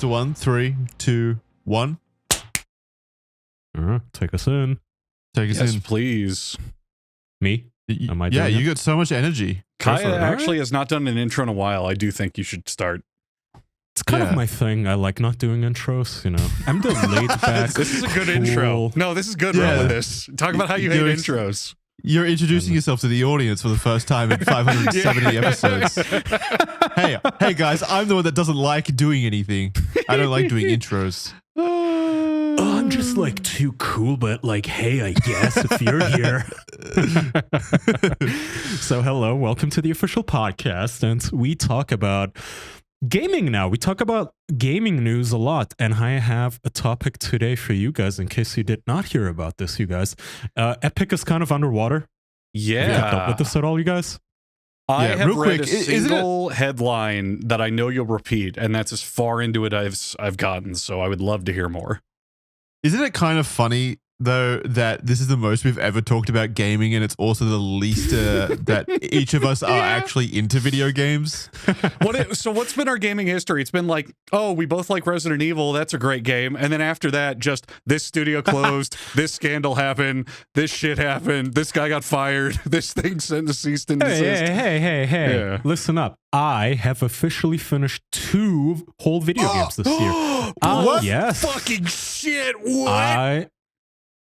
to 1. 3, 2, 1. Take us in. Take us Yes, in. please. Me? Am I Yeah, doing you it? got so much energy. Kaya actually has not done an intro in a while. I do think you should start. It's kind of my thing. I like not doing intros, you know. I'm the laid back. This is a good intro. No, this is good. Yeah. Run with this. Talk about how you hate intros. You're introducing yourself to the audience for the first time in 570 episodes. Hey guys, I'm the one that doesn't like doing anything. I don't like doing intros. Oh, I'm just like too cool, but like, hey, I guess if you're here. So hello, welcome to the official podcast, and we talk about gaming now. We talk about gaming news a lot, and I have a topic today for you guys in case you did not hear about this, you guys. Epic is kind of underwater. Yeah. You kept up with this at all, you guys? I have real read quick, a single headline that I know you'll repeat, and that's as far into it I've gotten, so I would love to hear more. Isn't it kind of funny, though, that this is the most we've ever talked about gaming, and it's also the least that each of us are actually into video games? So what's been our gaming history? It's been like, oh, we both like Resident Evil. That's a great game. And then after that, just this studio closed, this scandal happened, this shit happened, this guy got fired, this thing sent a cease and desist. Hey. Yeah. Listen up. I have officially finished 2 whole video games this year. What? Yes. Fucking shit. What?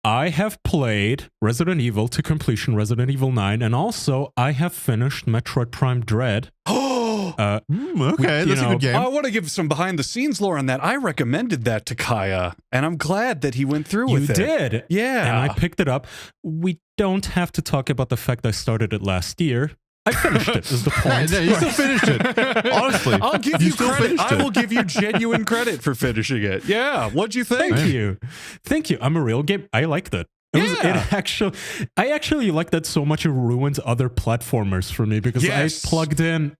I have played Resident Evil to completion, Resident Evil 9, and also I have finished Metroid Prime Dread. Okay, that's a good game. I want to give some behind the scenes lore on that. I recommended that to Kaya, and I'm glad that he went through with it. You did. Yeah. And I picked it up. We don't have to talk about the fact I started it last year. I finished it, is the point. No, you still finished it. Honestly. I'll give you still credit. finished I it. will give you genuine credit for finishing it. Yeah. What'd you think? Thank you. I'm a real game. I liked it. I actually like that so much it ruins other platformers for me because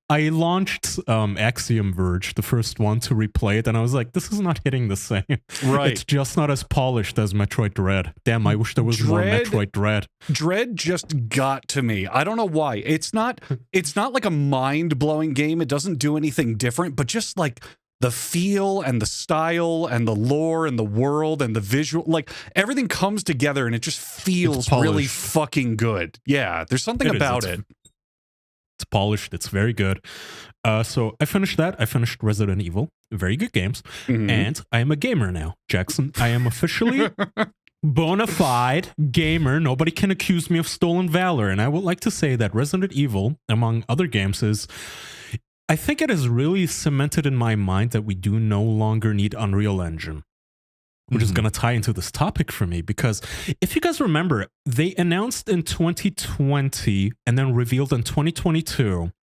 I launched Axiom Verge, the first one, to replay it, and I was like, this is not hitting the same. Right. It's just not as polished as Metroid Dread. Damn, I wish there was more Metroid Dread. Dread just got to me. I don't know why. It's not like a mind-blowing game. It doesn't do anything different, but just like the feel and the style and the lore and the world and the visual, like everything comes together and it just feels really fucking good. Yeah, there's something about it. It's polished. It's very good. So I finished that. I finished Resident Evil. Very good games. And I am a gamer now, Jackson. I am officially bona fide gamer. Nobody can accuse me of stolen valor. And I would like to say that Resident Evil, among other games, I think it is really cemented in my mind that we do no longer need Unreal Engine, which is going to tie into this topic for me, because if you guys remember, they announced in 2020 and then revealed in 2022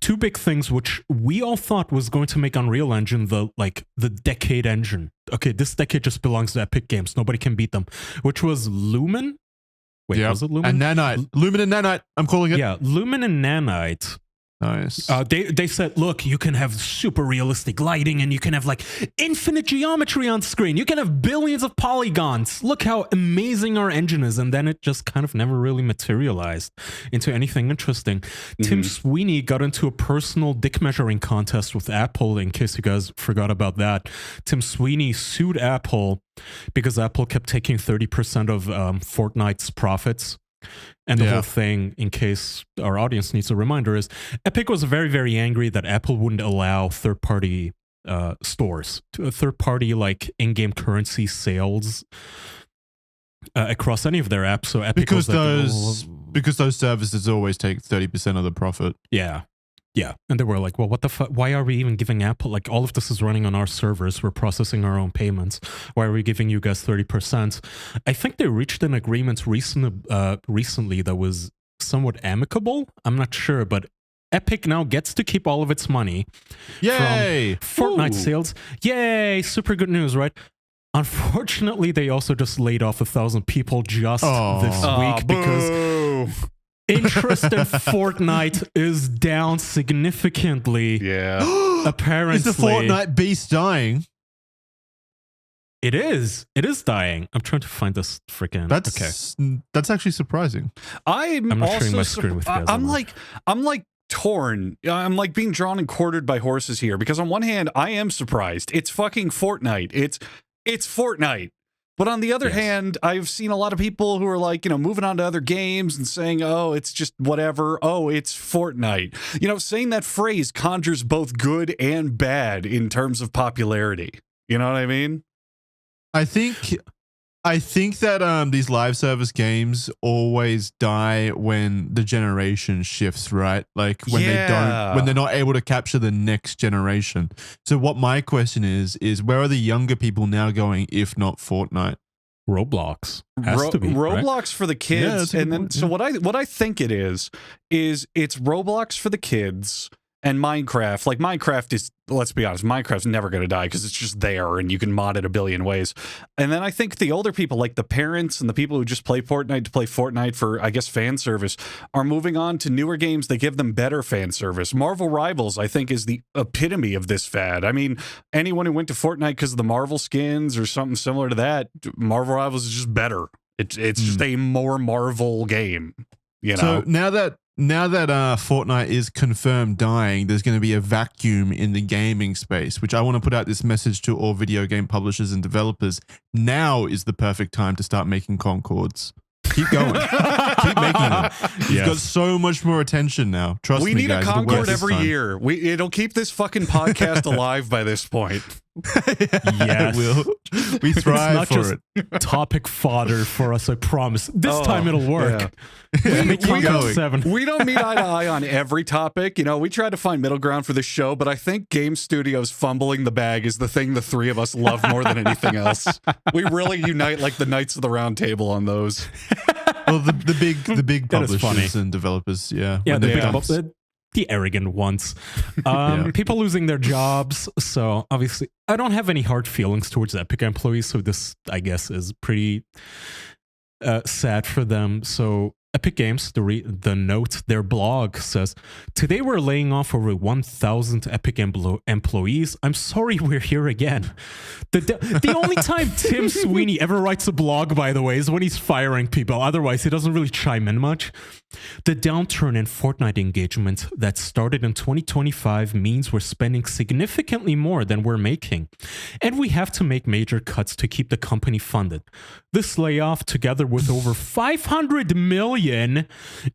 2 big things which we all thought was going to make Unreal Engine the decade engine. Okay, this decade just belongs to Epic Games. Nobody can beat them. Which was Lumen. Wait, was it Lumen? And Nanite. Lumen and Nanite. I'm calling it. Yeah, Lumen and Nanite. Nice. They said, look, you can have super realistic lighting and you can have like infinite geometry on screen. You can have billions of polygons. Look how amazing our engine is. And then it just kind of never really materialized into anything interesting. Tim Sweeney got into a personal dick measuring contest with Apple, in case you guys forgot about that. Tim Sweeney sued Apple because Apple kept taking 30% of Fortnite's profits. And the whole thing, in case our audience needs a reminder, is Epic was very, very angry that Apple wouldn't allow third-party stores, third-party like in-game currency sales across any of their apps. So Epic because was those services always take 30% of the profit. Yeah, and they were like, well, what the fuck? Why are we even giving Apple, like, all of this is running on our servers, we're processing our own payments, why are we giving you guys 30%? I think they reached an agreement recently that was somewhat amicable. I'm not sure, but Epic now gets to keep all of its money. Yay! From Fortnite sales. Yay! Super good news, right? Unfortunately, they also just laid off 1,000 people just this week because interest in Fortnite is down significantly. Yeah. Apparently. Is the Fortnite beast dying? It is. It is dying. I'm trying to find this freaking. That's actually surprising. I'm not also sharing my screen with you guys. I'm like torn. I'm like being drawn and quartered by horses here because on one hand, I am surprised. It's fucking Fortnite. It's Fortnite. But on the other hand, I've seen a lot of people who are like, moving on to other games and saying, oh, it's just whatever. Oh, it's Fortnite. Saying that phrase conjures both good and bad in terms of popularity. You know what I mean? I think that these live service games always die when the generation shifts, right? Like when they're not able to capture the next generation. So what my question is where are the younger people now going if not Fortnite? Roblox has to be Roblox right? for the kids, and then so what I think it is it's Roblox for the kids. And Minecraft, like Minecraft is, let's be honest, Minecraft's never going to die because it's just there and you can mod it a billion ways. And then I think the older people, like the parents and the people who just play Fortnite to play Fortnite for, I guess, fan service, are moving on to newer games that give them better fan service. Marvel Rivals, I think, is the epitome of this fad. I mean, anyone who went to Fortnite because of the Marvel skins or something similar to that, Marvel Rivals is just better. It's just a more Marvel game, So now that Fortnite is confirmed dying, there's going to be a vacuum in the gaming space, which I want to put out this message to all video game publishers and developers. Now is the perfect time to start making Concords. Keep going. Keep making them. You've got so much more attention now. Trust me, guys. We need a Concord every year. It'll keep this fucking podcast alive by this point. Yes. We thrive for it. Topic fodder for us, I promise. This time it'll work. Yeah. We don't meet eye to eye on every topic. We try to find middle ground for this show, but I think Game Studios fumbling the bag is the thing the three of us love more than anything else. We really unite like the Knights of the Round Table on those. Well, the big publishers and developers, the arrogant ones. People losing their jobs. So obviously, I don't have any hard feelings towards Epic employees. So this, I guess, is pretty sad for them. So Epic Games, the note, their blog says, today we're laying off over 1,000 Epic employees. I'm sorry we're here again. The only time Tim Sweeney ever writes a blog, by the way, is when he's firing people. Otherwise, he doesn't really chime in much. The downturn in Fortnite engagement that started in 2025 means we're spending significantly more than we're making, and we have to make major cuts to keep the company funded. This layoff, together with over 500 million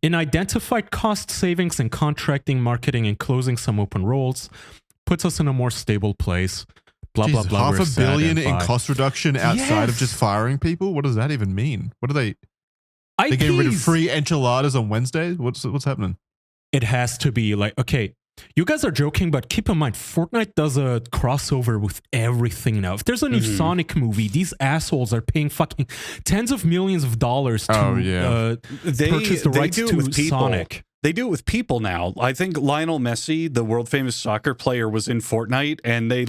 in identified cost savings and contracting, marketing, and closing some open roles, puts us in a more stable place. Blah, blah, blah. $500 million in cost reduction outside of just firing people? What does that even mean? What are they? They getting rid of free enchiladas on Wednesdays? What's happening? It has to be like, okay, you guys are joking, but keep in mind, Fortnite does a crossover with everything now. If there's a new Sonic movie, these assholes are paying fucking tens of millions of dollars to purchase the rights to Sonic. They do it with people now. I think Lionel Messi, the world famous soccer player, was in Fortnite, and they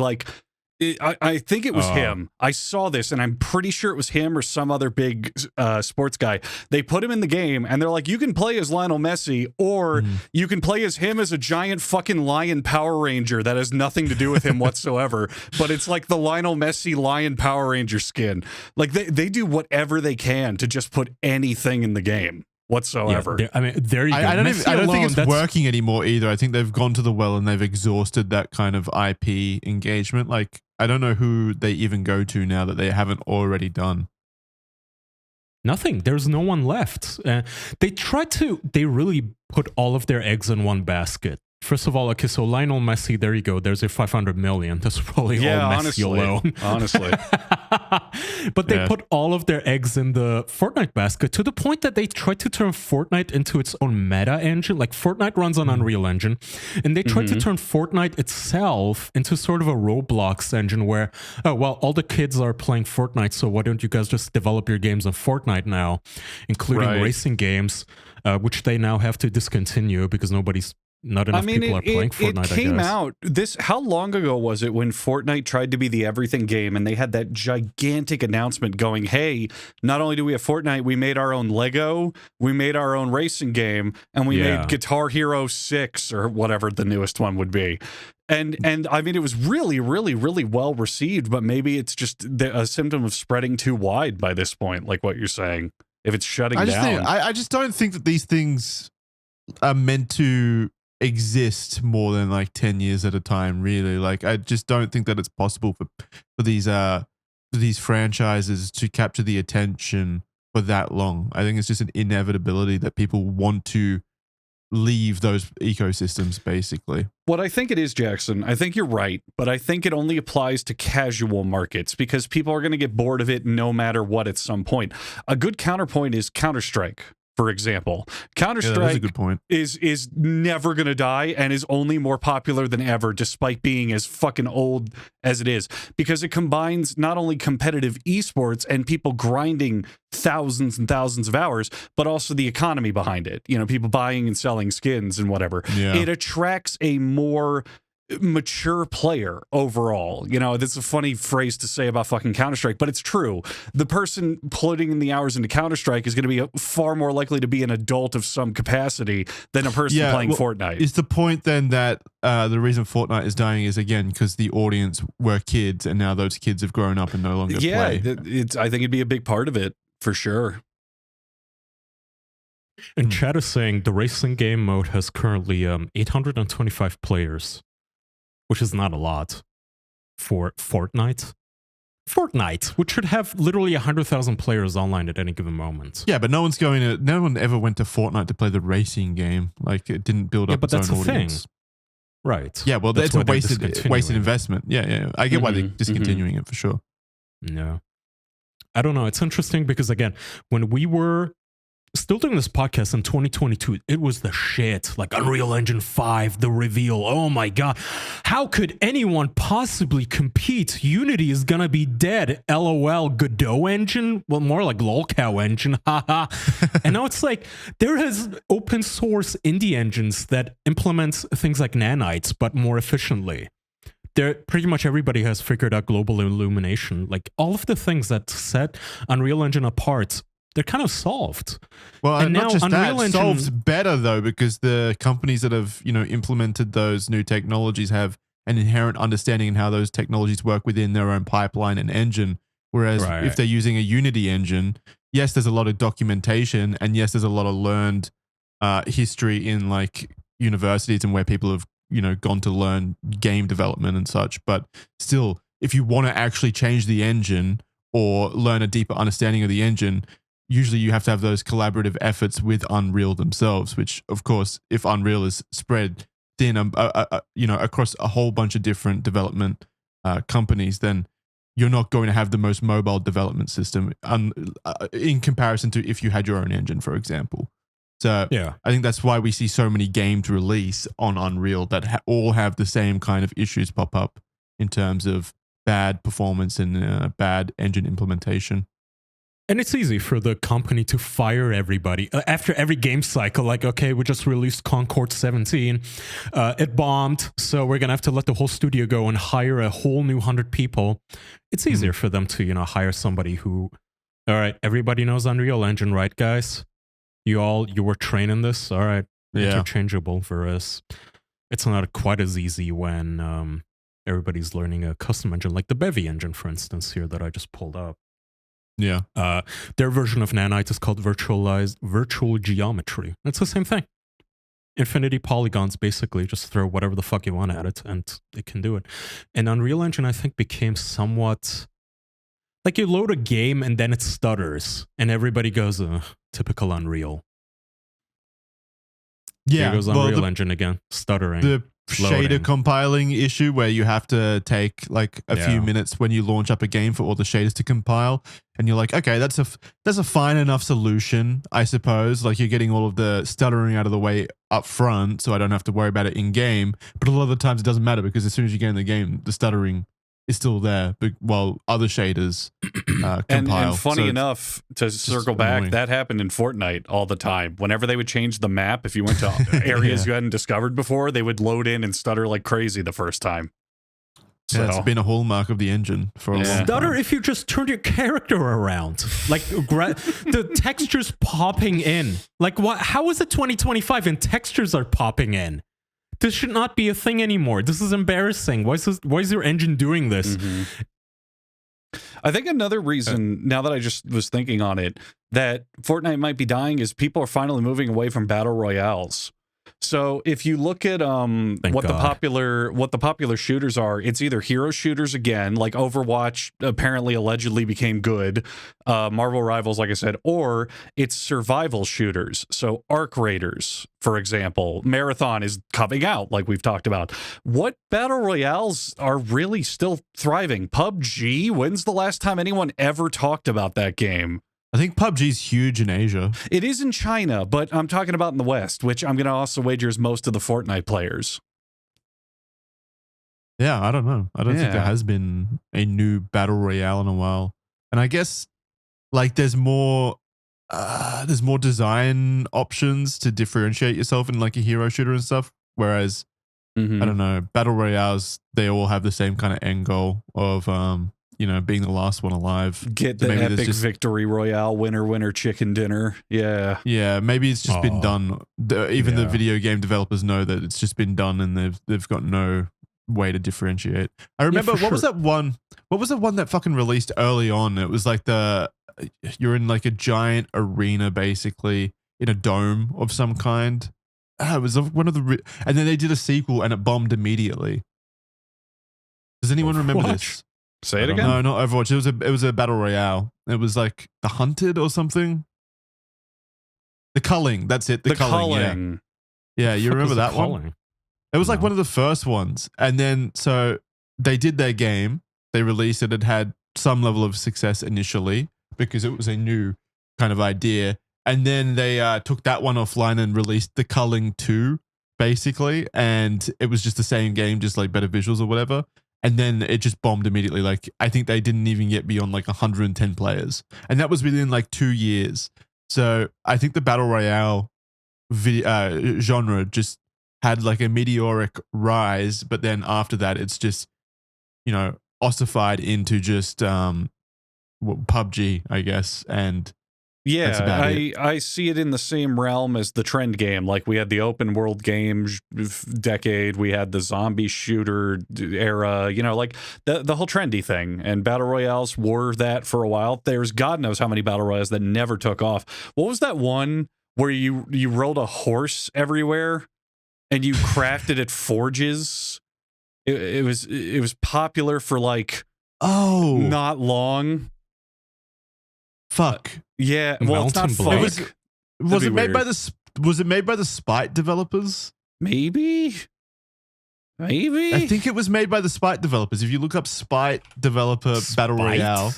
I think it was him. I saw this, and I'm pretty sure it was him or some other big sports guy. They put him in the game, and they're like, you can play as Lionel Messi, or you can play as him as a giant fucking lion Power Ranger that has nothing to do with him whatsoever. But it's like the Lionel Messi lion Power Ranger skin. Like, they do whatever they can to just put anything in the game whatsoever. Yeah, I mean, there you go. I don't think it's working anymore either. I think they've gone to the well and they've exhausted that kind of IP engagement. Like, I don't know who they even go to now that they haven't already done. Nothing. There's no one left. They really put all of their eggs in one basket. First of all, okay, so Lionel Messi, there you go. There's a 500 million. That's probably all Messi alone. Honestly. But they put all of their eggs in the Fortnite basket to the point that they tried to turn Fortnite into its own meta engine. Like, Fortnite runs on Unreal Engine, and they tried to turn Fortnite itself into sort of a Roblox engine where, all the kids are playing Fortnite, so why don't you guys just develop your games on Fortnite now, including racing games, which they now have to discontinue because not enough people are playing Fortnite, it came out. How long ago was it when Fortnite tried to be the everything game and they had that gigantic announcement going, hey, not only do we have Fortnite, we made our own Lego, we made our own racing game, and we made Guitar Hero 6 or whatever the newest one would be. And I mean, it was really, really, really well received, but maybe it's just a symptom of spreading too wide by this point, like what you're saying, if it's shutting down. I just don't think that these things are meant to exist more than like 10 years at a time, really. Like, I just don't think that it's possible for these franchises to capture the attention for that long. I think it's just an inevitability that people want to leave those ecosystems, basically. What I think it is, Jackson, I think you're right, but I think it only applies to casual markets because people are going to get bored of it no matter what at some point. A good counterpoint is Counter-Strike, for example. Counter-Strike that's a good point. is never going to die and is only more popular than ever, despite being as fucking old as it is, because it combines not only competitive esports and people grinding thousands and thousands of hours, but also the economy behind it. You know, people buying and selling skins and whatever. Yeah. It attracts a more mature player overall. You know, that's a funny phrase to say about fucking Counter-Strike, but it's true. The person putting in the hours into Counter-Strike is going to be far more likely to be an adult of some capacity than a person playing Fortnite. Is the point then that the reason Fortnite is dying is, again, because the audience were kids and now those kids have grown up and no longer play? I think it'd be a big part of it, for sure. And chat is saying the racing game mode has currently 825 players, which is not a lot for Fortnite. Fortnite, which should have literally 100,000 players online at any given moment. Yeah, but no one ever went to Fortnite to play the racing game. Like, it didn't build up its own audience. Thing. Right. Yeah, well, that's it's a wasted investment. Yeah. I get why they're discontinuing it for sure. No. I don't know. It's interesting because, again, when we were still doing this podcast in 2022, it was the shit. Like Unreal Engine 5, the reveal. Oh my God. How could anyone possibly compete? Unity is gonna be dead. LOL. Godot engine? Well, more like lolcow engine. Haha. And now it's like there is open source indie engines that implement things like nanites, but more efficiently. Pretty much everybody has figured out global illumination. Like all of the things that set Unreal Engine apart, they're kind of solved. Well, and not just Unreal that, Engine solved better though, because the companies that have, implemented those new technologies have an inherent understanding in how those technologies work within their own pipeline and engine. Whereas if they're using a Unity engine, yes, there's a lot of documentation, and yes, there's a lot of learned history in like universities and where people have, gone to learn game development and such. But still, if you want to actually change the engine or learn a deeper understanding of the engine, usually you have to have those collaborative efforts with Unreal themselves, which, of course, if Unreal is spread thin, across a whole bunch of different development companies, then you're not going to have the most mobile development system in comparison to if you had your own engine, for example. So yeah, I think that's why we see so many games release on Unreal that all have the same kind of issues pop up in terms of bad performance and bad engine implementation. And it's easy for the company to fire everybody after every game cycle. Like, okay, we just released Concord 17. It bombed, so we're going to have to let the whole studio go and hire a whole new 100 people. It's easier for them to, hire somebody who, all right, everybody knows Unreal Engine, right, guys? You were training this? All right, interchangeable for us. It's not quite as easy when everybody's learning a custom engine, like the Bevy engine, for instance, here that I just pulled up. Yeah. Their version of Nanite is called virtual geometry. It's the same thing. Infinity polygons, basically. Just throw whatever the fuck you want at it, and it can do it. And Unreal Engine, I think, became somewhat like you load a game and then it stutters, and everybody goes, typical Unreal. Yeah. Here goes Unreal Engine again, stuttering. The shader compiling issue where you have to take like a few minutes when you launch up a game for all the shaders to compile, and you're like, okay, that's a fine enough solution, I suppose. Like, you're getting all of the stuttering out of the way up front, so I don't have to worry about it in game. But a lot of the times it doesn't matter, because as soon as you get in the game, the stuttering is still there, while other shaders compile. And funny enough, to circle back, annoying. That happened in Fortnite all the time. Whenever they would change the map, if you went to areas you hadn't discovered before, they would load in and stutter like crazy the first time. So. Yeah, it's been a hallmark of the engine for a long time. Stutter if you just turn your character around. Like, the textures popping in. Like, what? How is it 2025 and textures are popping in? This should not be a thing anymore. This is embarrassing. Why is your engine doing this? Mm-hmm. I think another reason, now that I just was thinking on it, that Fortnite might be dying is people are finally moving away from battle royales. So if you look at what God. the popular shooters are, it's either hero shooters again, like Overwatch apparently allegedly became good, Marvel Rivals, like I said, or it's survival shooters. So Arc Raiders, for example, Marathon is coming out, like we've talked about. What battle royales are really still thriving? PUBG? When's the last time anyone ever talked about that game? I think PUBG's huge in Asia. It is in China, but I'm talking about in the West, which I'm going to also wager is most of the Fortnite players. Yeah, I don't know. I don't think there has been a new battle royale in a while. And I guess like there's more design options to differentiate yourself in like a hero shooter and stuff. Whereas I don't know, battle royales, they all have the same kind of end goal of being the last one alive. Get the epic victory royale, winner, chicken dinner. Yeah. Yeah, maybe it's just been done. Even the video game developers know that it's just been done and they've got no way to differentiate. I remember what was that one that fucking released early on? It was like you're in like a giant arena basically in a dome of some kind. It was one of the and then they did a sequel and it bombed immediately. Does anyone remember this? Say it again. No, not Overwatch. It was a battle royale. It was like The Hunted or something. The Culling. That's it. The Culling. Yeah, you remember that one? It was like one of the first ones. And then so they did their game. They released it. It had some level of success initially because it was a new kind of idea. And then they took that one offline and released The Culling 2, basically. And it was just the same game, just like better visuals or whatever. And then it just bombed immediately. Like, I think they didn't even get beyond like 110 players. And that was within like 2 years. So I think the battle royale genre just had like a meteoric rise. But then after that, it's just, ossified into just PUBG, I guess. And yeah, I see it in the same realm as the trend game. Like we had the open world game decade, we had the zombie shooter era, like the whole trendy thing. And battle royales were that for a while. There's God knows how many battle royales that never took off. What was that one where you rode a horse everywhere and you crafted at forges? It was popular for like not long. Fuck. Yeah, well, it's not fun. Was it made by the Spite developers? Maybe. I think it was made by the Spite developers. If you look up Spite developer battle royale,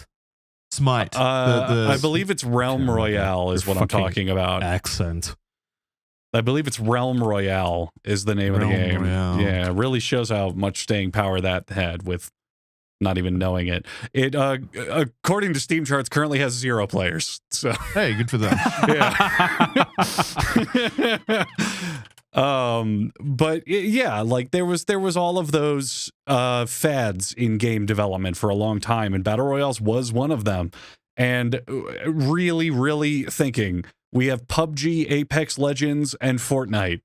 Smite. I believe it's Realm Royale is what I'm talking about. Accent. I believe it's Realm Royale is the name of the game. Royale. Yeah, it really shows how much staying power that had with not even knowing it. It according to Steam charts currently has 0 players. So hey, good for them. But yeah, like there was all of those fads in game development for a long time, and battle royales was one of them. And really thinking we have PUBG, Apex Legends, and Fortnite.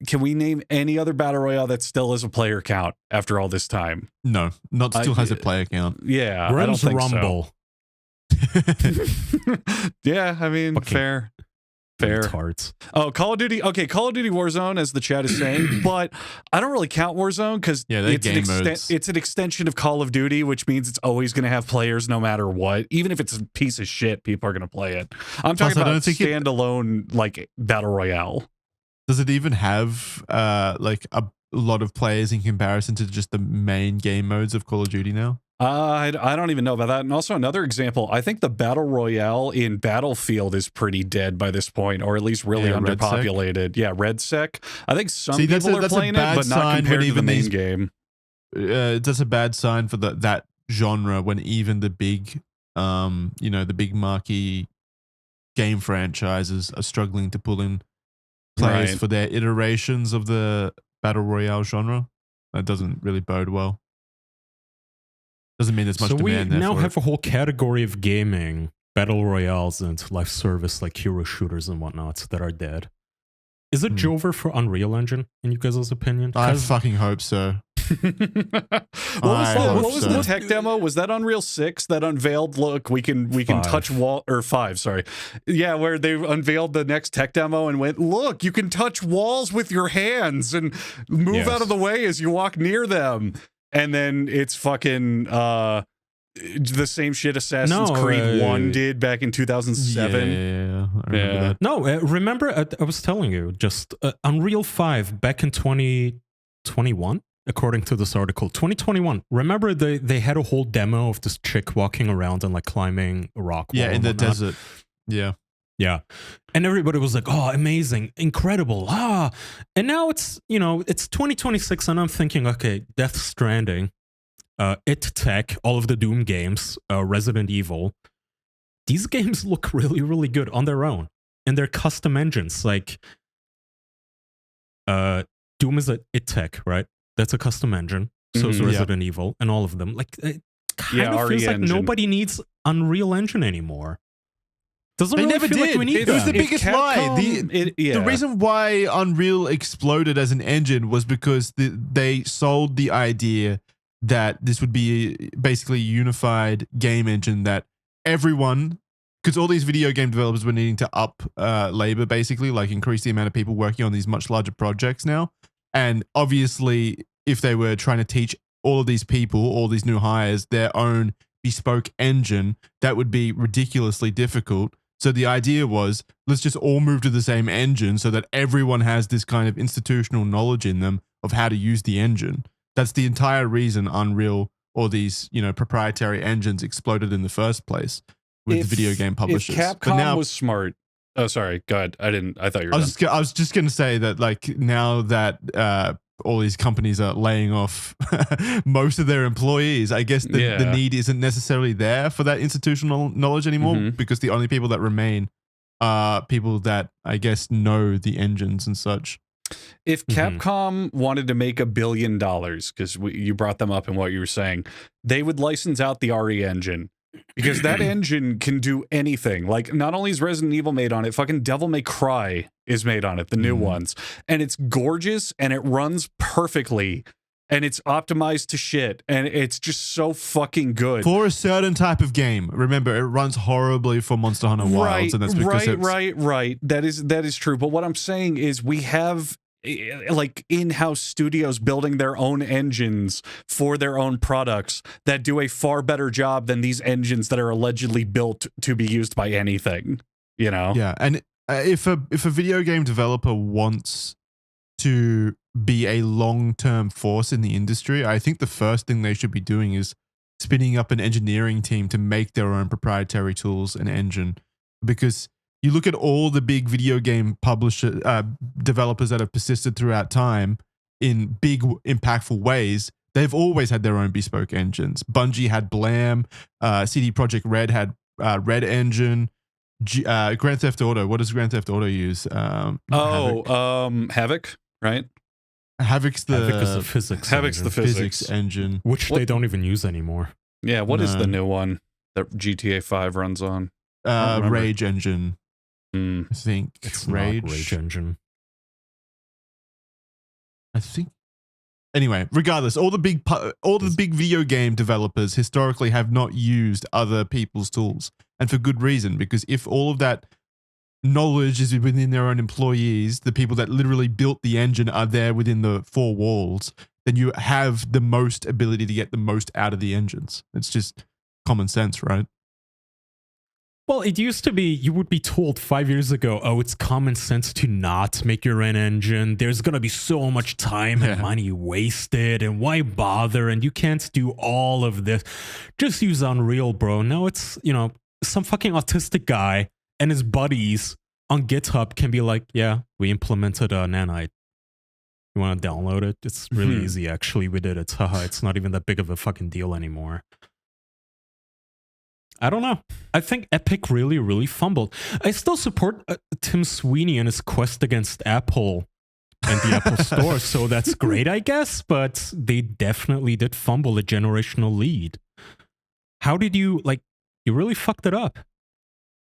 Can we name any other battle royale that still has a player count after all this time? No, not still has a player count. Yeah, Where's I don't think Rumble? So. Yeah, I mean, fair. Retards. Oh, Call of Duty. Okay, Call of Duty Warzone, as the chat is saying, but I don't really count Warzone because it's an extension of Call of Duty, which means it's always going to have players no matter what. Even if it's a piece of shit, people are going to play it. I'm talking about standalone like battle royale. Does it even have like a lot of players in comparison to just the main game modes of Call of Duty now? I don't even know about that. And also another example, I think the battle royale in Battlefield is pretty dead by this point, or at least really underpopulated. Yeah, RedSec. I think some people are playing it, but not compared to the main game. That's a bad sign for that genre when even the big, the big marquee game franchises are struggling to pull in players for their iterations of the battle royale genre. That doesn't really bode well. Doesn't mean there's much demand there. So we now have a whole category of gaming, battle royales and live service like hero shooters and whatnot that are dead. Is it over for Unreal Engine, in you guys' opinion? I fucking hope so. What was the tech demo? Was that Unreal 6 that unveiled? Look, we can touch wall, or 5. Sorry, yeah, where they unveiled the next tech demo and went, look, you can touch walls with your hands and move out of the way as you walk near them. And then it's fucking the same shit Assassin's Creed 1 did back in 2007. Yeah, I remember that. No, remember, I was telling you, just Unreal 5 back in 2021, according to this article, 2021. Remember, they had a whole demo of this chick walking around and like climbing a rock wall. Yeah, in the desert. Yeah. Yeah. And everybody was like, oh, amazing, incredible. And now it's 2026 and I'm thinking, okay, Death Stranding, It Tech, all of the Doom games, Resident Evil, these games look really, really good on their own. And they're custom engines. Like, Doom is a It Tech, right? That's a custom engine. So is Resident Evil and all of them. Like, it kind of feels like nobody needs Unreal Engine anymore. Doesn't they really never feel did. Like we need it was the biggest lie. The reason why Unreal exploded as an engine was because they sold the idea that this would be basically a unified game engine that everyone, because all these video game developers were needing to up labor, basically, like increase the amount of people working on these much larger projects now. And obviously, if they were trying to teach all of these people, all these new hires, their own bespoke engine, that would be ridiculously difficult. So the idea was, let's just all move to the same engine so that everyone has this kind of institutional knowledge in them of how to use the engine. That's the entire reason Unreal or these, proprietary engines exploded in the first place with video game publishers. If Capcom was smart. Oh, sorry. Go ahead. I thought you were done. I was just going to say that, like, now that all these companies are laying off most of their employees, I guess the need isn't necessarily there for that institutional knowledge anymore, because the only people that remain are people that, I guess, know the engines and such. If Capcom wanted to make $1 billion, because you brought them up in what you were saying, they would license out the RE engine. Because that engine can do anything. Like, not only is Resident Evil made on it, fucking Devil May Cry is made on it, the new ones. And it's gorgeous, and it runs perfectly, and it's optimized to shit, and it's just so fucking good. For a certain type of game. Remember, it runs horribly for Monster Hunter Wilds, and that's because Right. That is true. But what I'm saying is we have like in-house studios building their own engines for their own products that do a far better job than these engines that are allegedly built to be used by anything, Yeah, and if a video game developer wants to be a long-term force in the industry, I think the first thing they should be doing is spinning up an engineering team to make their own proprietary tools and engine. Because you look at all the big video game developers that have persisted throughout time in big, impactful ways. They've always had their own bespoke engines. Bungie had Blam. CD Projekt Red had Red Engine. Grand Theft Auto. What does Grand Theft Auto use? Havoc, right? Havoc is the physics engine, which they don't even use anymore. Yeah, what is the new one that GTA 5 runs on? Rage Engine. I think it's Rage Engine. I think. Anyway, regardless, all the big video game developers historically have not used other people's tools, and for good reason. Because if all of that knowledge is within their own employees, the people that literally built the engine are there within the four walls, then you have the most ability to get the most out of the engines. It's just common sense, right? Well, it used to be you would be told 5 years ago, oh, it's common sense to not make your own engine. There's going to be so much time and money wasted, and why bother? And you can't do all of this. Just use Unreal, bro. Now it's, some fucking autistic guy and his buddies on GitHub can be like, yeah, we implemented a nanite. You want to download it? It's really easy, actually. We did it. Haha, it's not even that big of a fucking deal anymore. I don't know. I think Epic really, really fumbled. I still support Tim Sweeney and his quest against Apple and the Apple Store, so that's great, I guess, but they definitely did fumble a generational lead. How did you really fucked it up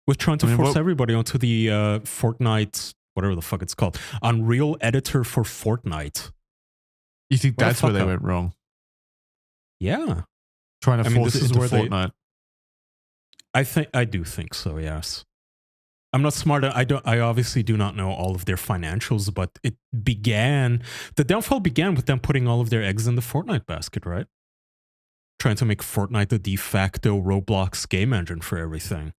with trying to force everybody onto the Fortnite, whatever the fuck it's called, Unreal editor for Fortnite. You think What the that's where fuck they up? went wrong? Yeah. Trying to I mean, force this it is into where they- Fortnite. I do think so, yes. I'm not smart. I obviously do not know all of their financials, but the downfall began with them putting all of their eggs in the Fortnite basket, right? Trying to make Fortnite the de facto Roblox game engine for everything.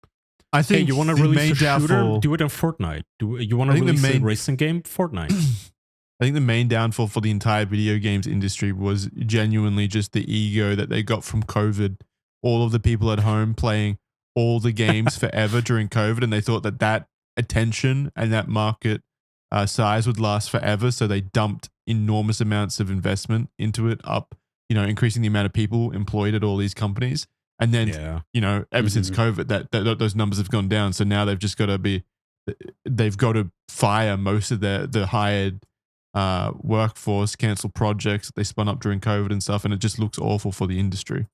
I think Hey, you want to the release main a shooter? downfall- Do it in Fortnite. You want I to think the release a main- racing game? Fortnite. I think the main downfall for the entire video games industry was genuinely just the ego that they got from COVID. All of the people at home playing all the games forever during COVID, and they thought that attention and that market size would last forever. So they dumped enormous amounts of investment into it, increasing the amount of people employed at all these companies. And then, Yeah. Ever since COVID, that those numbers have gone down. So now they've just got to fire most of the hired workforce, cancel projects that they spun up during COVID and stuff, and it just looks awful for the industry.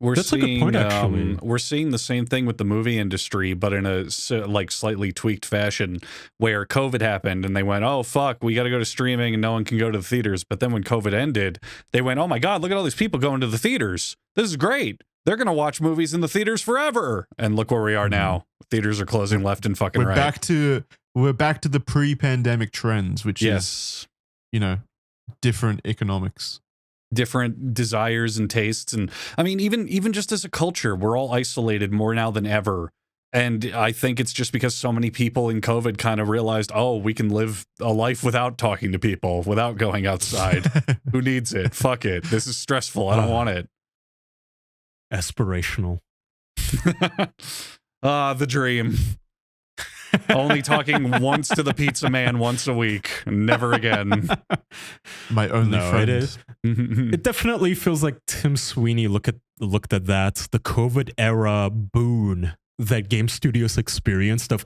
That's a good point, actually. We're seeing the same thing with the movie industry, but in a slightly tweaked fashion, where COVID happened and they went, "Oh fuck, we got to go to streaming and no one can go to the theaters." But then when COVID ended, they went, "Oh my god, look at all these people going to the theaters. This is great. They're gonna watch movies in the theaters forever." And look where we are now. Theaters are closing left and fucking We're right. We're back to the pre-pandemic trends, which is different economics. Different desires and tastes, and I mean even just as a culture, we're all isolated more now than ever. And I think it's just because so many people in COVID kind of realized, oh, we can live a life without talking to people, without going outside. Who needs it? Fuck it. This is stressful. I don't want it. Aspirational. The dream. Only talking once to the pizza man once a week, never again. My only friend. It is. It definitely feels like Tim Sweeney looked at that, the COVID era boon that game studios experienced of,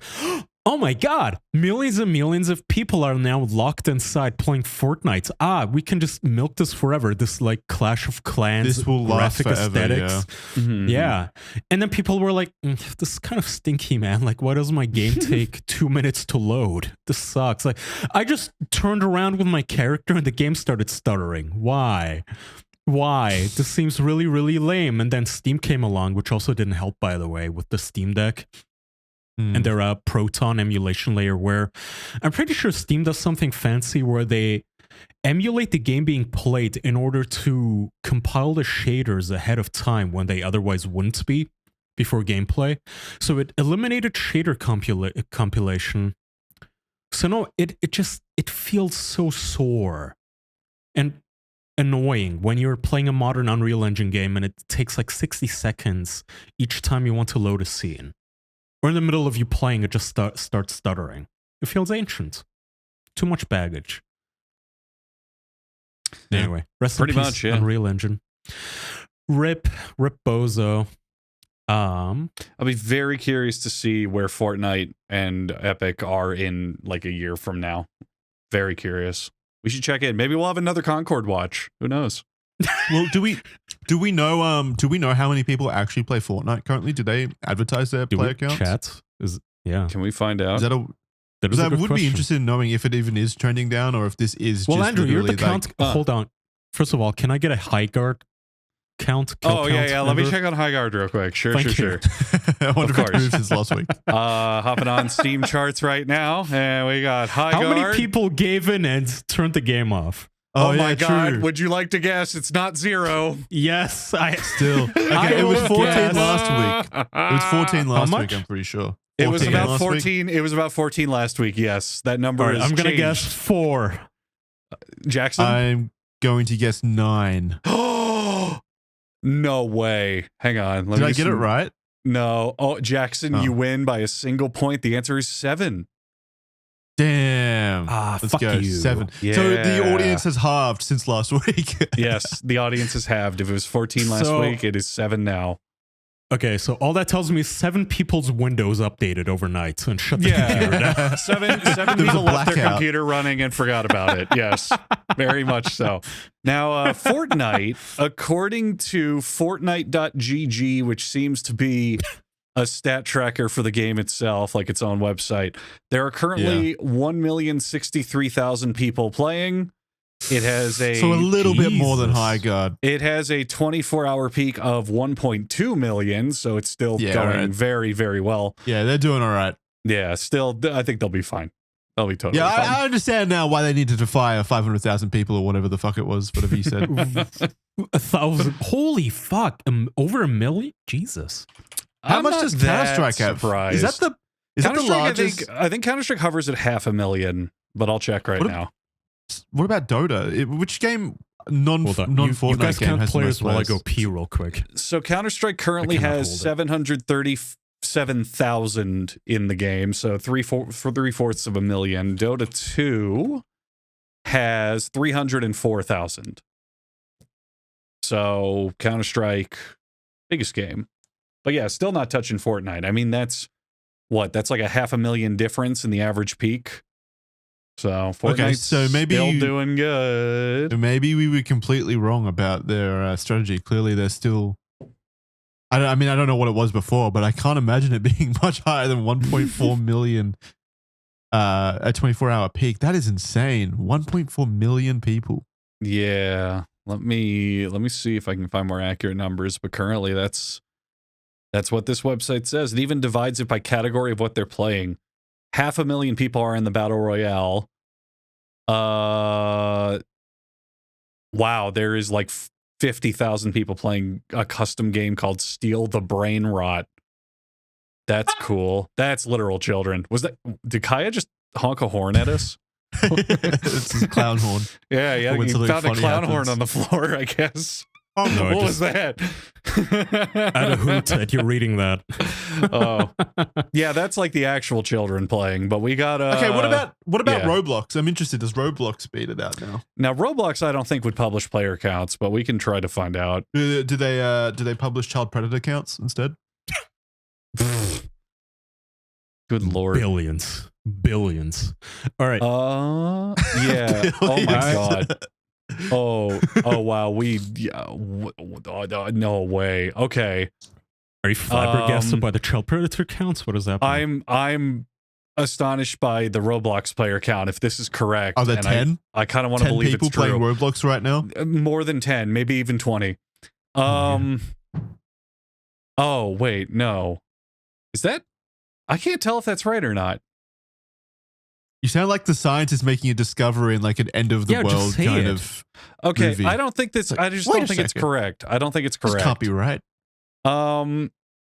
oh my god, millions and millions of people are now locked inside playing Fortnite. We can just milk this forever. This like Clash of Clans This will last graphic forever, aesthetics. Yeah. And then people were like, this is kind of stinky, man. Like, why does my game take 2 minutes to load? This sucks. Like, I just turned around with my character and the game started stuttering. Why? This seems really, really lame. And then Steam came along, which also didn't help, by the way, with the Steam Deck and their Proton emulation layer, where I'm pretty sure Steam does something fancy where they emulate the game being played in order to compile the shaders ahead of time when they otherwise wouldn't be before gameplay. So it eliminated shader compilation. So no, it feels so sore and annoying when you're playing a modern Unreal Engine game and it takes like 60 seconds each time you want to load a scene. Or in the middle of you playing, it just starts stuttering. It feels ancient. Too much baggage. Yeah. Anyway, rest Pretty in peace, much, yeah. Unreal Engine. Rip Bozo. I'll be very curious to see where Fortnite and Epic are in like a year from now. Very curious. We should check in. Maybe we'll have another Concord watch. Who knows? Well, do we know how many people actually play Fortnite currently? Do they advertise their play accounts? Chat? Can we find out? Is that a That is a I good would be question. interested in knowing if it even is trending down or if this is Well, just Andrew, you're the literally count. Hold on. First of all, can I get a high guard count? Oh, kill yeah. count Let me number? check on Highguard real quick. Sure. Thank you. I wonder Of if it's course. moved since last week. Hopping on Steam charts right now. And we got Highguard. How many people gave in and turned the game off? Oh, my yeah, God. true. Would you like to guess? It's not 0. Yes, I Still. Okay, I it was will 14 guess. last week. It was 14 last much? week, I'm pretty sure. It was 14 about last week? 14. It was about 14 last week. Yes. That number All right, is I'm gonna changed. guess 4. Jackson? I'm going to guess 9. No way. Hang on. Let Did me I get it see. right? No. Oh, Jackson, Oh. you win by a single point. The answer is 7. Damn. Let's Fuck go. you. 7. So Yeah. the audience has halved since last week. Yes, the audience has halved. If it was 14 last So- week, it is 7 now. Okay, so all that tells me is 7 people's Windows updated overnight and shut the computer down. Yeah. Seven There was a people left their blackout. computer running and forgot about it. Yes, very much so. Now, Fortnite, according to Fortnite.gg, which seems to be a stat tracker for the game itself, like its own website, there are currently 1,063,000 people playing, It has a So a little bit more than Jesus. High Guard. It has a 24-hour peak of 1.2 million, so it's still Yeah, going right. very, very well. Yeah, they're doing all right. Yeah, still, I think they'll be fine. They'll be totally Yeah, fine. I understand now why they needed to fire 500,000 people or whatever the fuck it was, whatever you said. 1,000. Holy fuck! Over 1 million? Jesus. How I'm much not does that Counter-Strike have? surprised. Is that the Counter-Strike, largest? I think Counter-Strike hovers at 500,000, but I'll check right What now. What about Dota? Which game Hold on. non-Fortnite You guys game count has the players most while I players? go pee real quick. So Counter-Strike currently I cannot has hold it. 737,000 in the game, so 3/4 of a million. Dota 2 has 304,000. So Counter-Strike, biggest game. But yeah, still not touching Fortnite. I mean, that's like a 500,000 difference in the average peak. So Fortnite's so maybe still doing good. Maybe we were completely wrong about their strategy. Clearly, they're still. I don't know what it was before, but I can't imagine it being much higher than 1.4 million. A 24-hour peak. That is insane. 1.4 million people. Yeah. Let me see if I can find more accurate numbers, but currently that's what this website says. It even divides it by category of what they're playing. 500,000 people are in the Battle Royale. Wow, there is like 50,000 people playing a custom game called Steal the Brain Rot. That's cool. That's literal children. Did Kaya just honk a horn at us? It's his clown horn. Yeah, When you something found a funny clown happens. horn on the floor, I guess. Oh, no, What was that? I had a hoot that you're reading that. Oh, yeah, that's like the actual children playing. But we got Okay, what about yeah. Roblox? I'm interested. Does Roblox beat it out now? Now Roblox? I don't think would publish player counts, but we can try to find out. Do they publish child predator counts instead? Good lord. Billions. All right. Yeah. Oh my Billions. god. Oh wow. No way. Okay. Are you flabbergasted by the child predator counts? What does that mean? I'm astonished by the Roblox player count. If this is correct, Are there and 10? I kind of want to 10 believe people it's true. playing Roblox right now? More than 10, maybe even 20. Oh wait, no. Is that? I can't tell if that's right or not. You sound like the scientist making a discovery in like an end of the Yeah, just world say kind it. of. Okay, Movie. I don't think this. I just Wait don't a think it's second. correct. I don't think it's This correct. can't be right. Follow